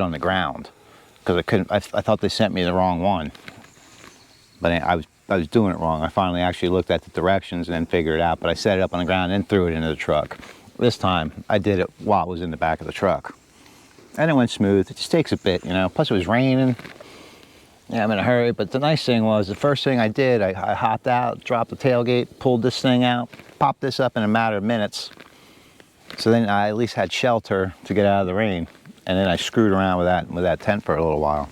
on the ground. Because I couldn't, I thought they sent me the wrong one. But I was doing it wrong. I finally actually looked at the directions and then figured it out. But I set it up on the ground and threw it into the truck. This time, I did it while it was in the back of the truck. And it went smooth. It just takes a bit, you know. Plus it was raining. Yeah, I'm in a hurry. But the nice thing was, the first thing I did, I hopped out, dropped the tailgate, pulled this thing out, popped this up in a matter of minutes. So then I at least had shelter to get out of the rain. And then I screwed around with that tent for a little while.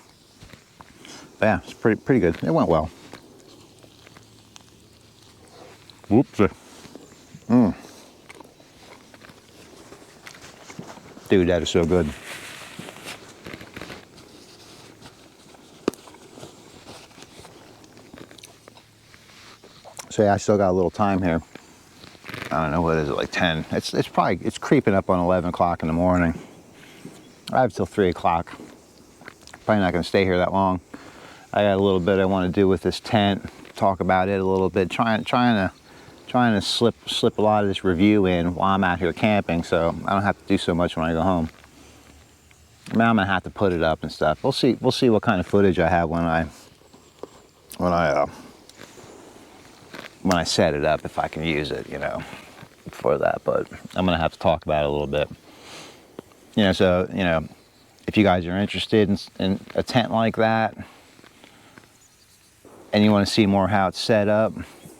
But yeah, it's pretty good. It went well. Whoops. Dude, that is so good. So yeah, I still got a little time here. I don't know, what is it, like 10? It's creeping up on 11 o'clock in the morning. I have till 3 o'clock. Probably not gonna stay here that long. I got a little bit I want to do with this tent, talk about it a little bit, trying to slip a lot of this review in while I'm out here camping, so I don't have to do so much when I go home. I mean, I'm gonna have to put it up and stuff. We'll see what kind of footage I have when I when I set it up, if I can use it, you know, for that. But I'm gonna have to talk about it a little bit. You know, so, you know, if you guys are interested in a tent like that and you want to see more how it's set up,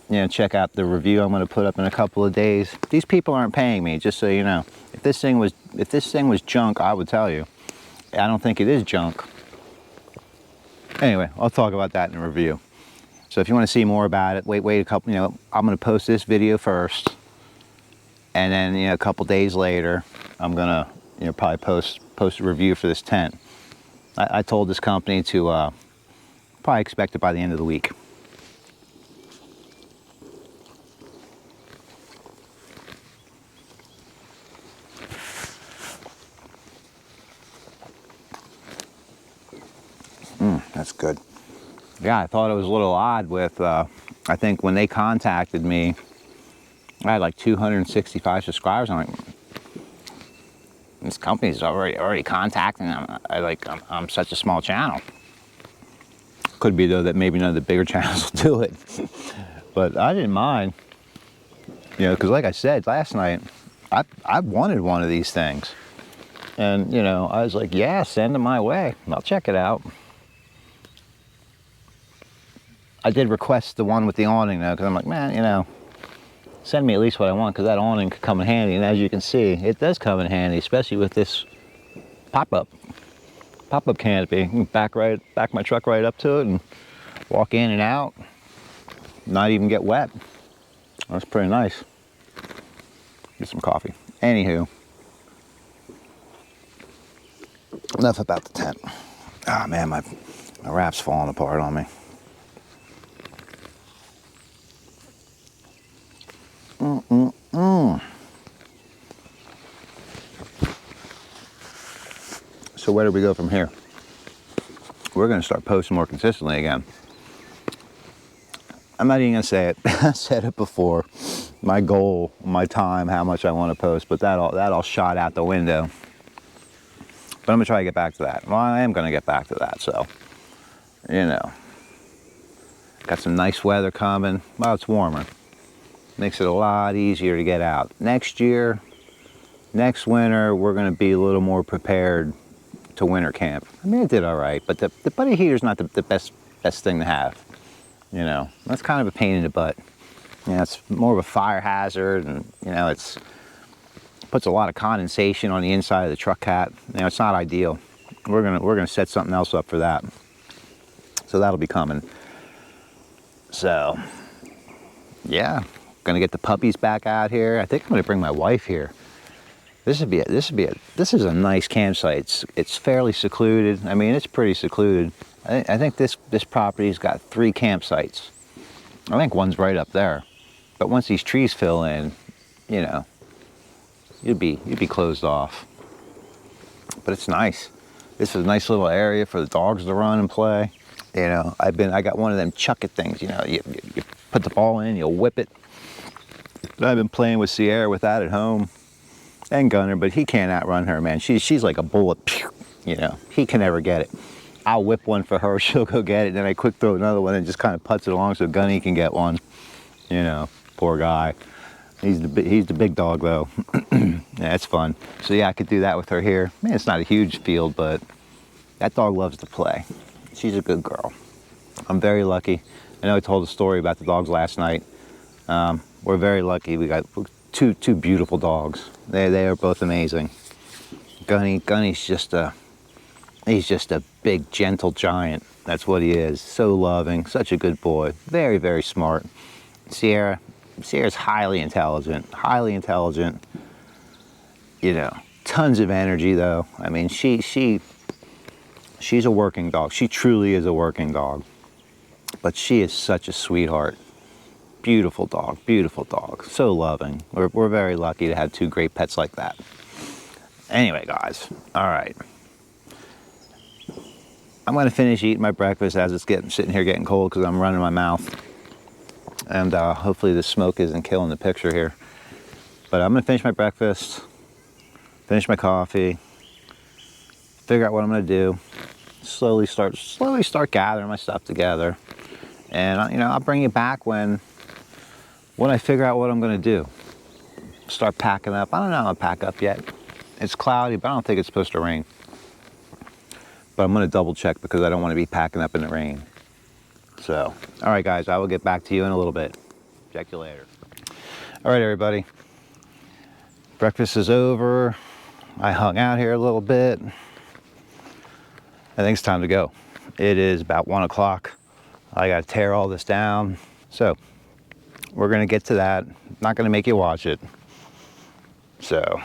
you know, check out the review I'm going to put up in a couple of days. These people aren't paying me, just so you know. If this thing was junk, I would tell you. I don't think it is junk. Anyway, I'll talk about that in a review. So if you want to see more about it, wait a couple, you know, I'm going to post this video first, and then, you know, a couple days later, I'm going to, you know, probably post a review for this tent. I told this company to probably expect it by the end of the week. That's good. Yeah, I thought it was a little odd with, I think when they contacted me, I had like 265 subscribers. I'm like, this company's already contacting them. I'm such a small channel. Could be though that maybe none of the bigger channels will do it. But I didn't mind, you know, because like I said last night, I wanted one of these things. And, you know, I was like, yeah, send them my way. I'll check it out. I did request the one with the awning though, because I'm like, man, you know, send me at least what I want, because that awning could come in handy. And as you can see, it does come in handy, especially with this pop-up canopy. You can back my truck right up to it and walk in and out, not even get wet. That's pretty nice. Get some coffee. Anywho, enough about the tent. Ah, man, my wrap's falling apart on me. So where do we go from here? We're going to start posting more consistently again. I'm not even going to say it. I said it before. My goal, my time, how much I want to post, but that all shot out the window. But I'm going to try to get back to that. Well, I am going to get back to that, so, you know. Got some nice weather coming. Well, it's warmer. Makes it a lot easier to get out. Next year, next winter, we're going to be a little more prepared to winter camp. I mean, it did all right, but the buddy heater's not the best thing to have. You know, that's kind of a pain in the butt. You know, it's more of a fire hazard, and you know, puts a lot of condensation on the inside of the truck cat. You know, it's not ideal. We're gonna set something else up for that. So that'll be coming. So yeah, gonna get the puppies back out here. I think I'm gonna bring my wife here. This is a nice campsite. It's fairly secluded. I mean, it's pretty secluded. I think this property's got 3 campsites. I think one's right up there. But once these trees fill in, you know, you'd be closed off. But it's nice. This is a nice little area for the dogs to run and play. You know, I got one of them chuck it things. You know, you put the ball in, you whip it. I've been playing with Sierra with that at home. And Gunner, but he can't outrun her, man. She's like a bullet. You know, he can never get it. I'll whip one for her, she'll go get it, then I quick throw another one and just kind of putts it along so Gunny can get one. You know, poor guy. He's the big dog though. Yeah, it's fun. So yeah, I could do that with her here. Man, it's not a huge field, but that dog loves to play. She's a good girl. I'm very lucky. I know I told a story about the dogs last night. We're very lucky. We got two beautiful dogs. They are both amazing. Gunny's just a big, gentle giant. That's what he is. So loving, such a good boy. Very, very smart. Sierra's highly intelligent. You know, tons of energy though. I mean, she's a working dog. She truly is a working dog. But she is such a sweetheart. Beautiful dog, so loving. We're very lucky to have 2 great pets like that. Anyway, guys, all right. I'm gonna finish eating my breakfast as it's sitting here getting cold because I'm running my mouth. And hopefully the smoke isn't killing the picture here. But I'm gonna finish my breakfast, finish my coffee, figure out what I'm gonna do, slowly start gathering my stuff together. And you know, I'll bring you back when when I figure out what I'm gonna do, start packing up. I don't know how to pack up yet. It's cloudy, but I don't think it's supposed to rain. But I'm gonna double check because I don't want to be packing up in the rain. So, all right guys, I will get back to you in a little bit. Check you later. All right, everybody. Breakfast is over. I hung out here a little bit. I think it's time to go. It is about 1 o'clock. I gotta tear all this down. So, we're gonna get to that. Not gonna make you watch it. So,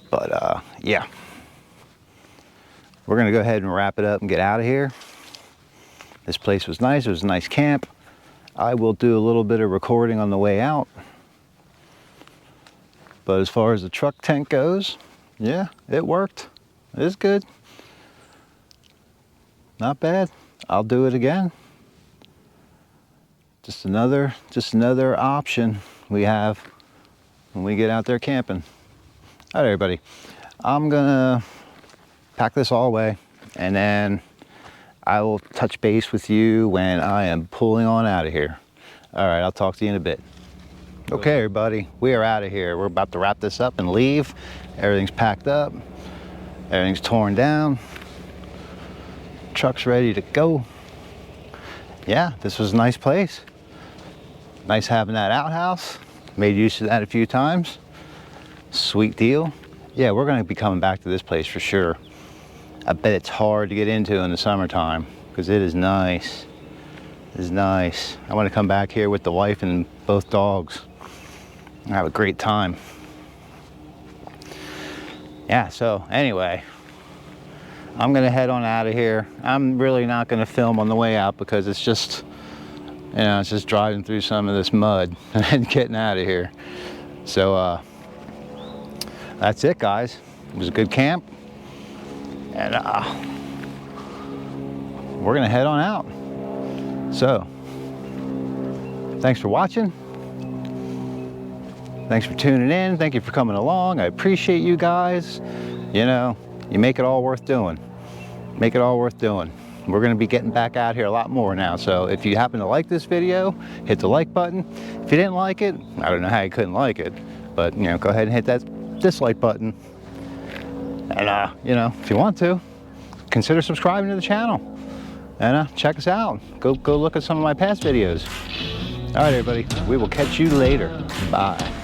but yeah. We're gonna go ahead and wrap it up and get out of here. This place was nice. It was a nice camp. I will do a little bit of recording on the way out. But as far as the truck tent goes, yeah, it worked. It is good. Not bad. I'll do it again. Just another option we have when we get out there camping. All right, everybody. I'm gonna pack this all away, and then I will touch base with you when I am pulling on out of here. All right, I'll talk to you in a bit. Okay, everybody, we are out of here. We're about to wrap this up and leave. Everything's packed up. Everything's torn down. Truck's ready to go. Yeah, this was a nice place. Nice having that outhouse. Made use of that a few times. Sweet deal. Yeah, we're gonna be coming back to this place for sure. I bet it's hard to get into in the summertime because it is nice. It is nice. I want to come back here with the wife and both dogs and have a great time. Yeah, so anyway, I'm gonna head on out of here. I'm really not gonna film on the way out because it's just, you know, it's just driving through some of this mud and getting out of here. So that's it, guys. It was a good camp. And we're gonna head on out. So, thanks for watching. Thanks for tuning in. Thank you for coming along. I appreciate you guys. You know, you make it all worth doing. Make it all worth doing. We're gonna be getting back out here a lot more now. So if you happen to like this video, hit the like button. If you didn't like it, I don't know how you couldn't like it, but you know, go ahead and hit that dislike button. And you know, if you want to, consider subscribing to the channel. And check us out. Go look at some of my past videos. All right, everybody. We will catch you later. Bye.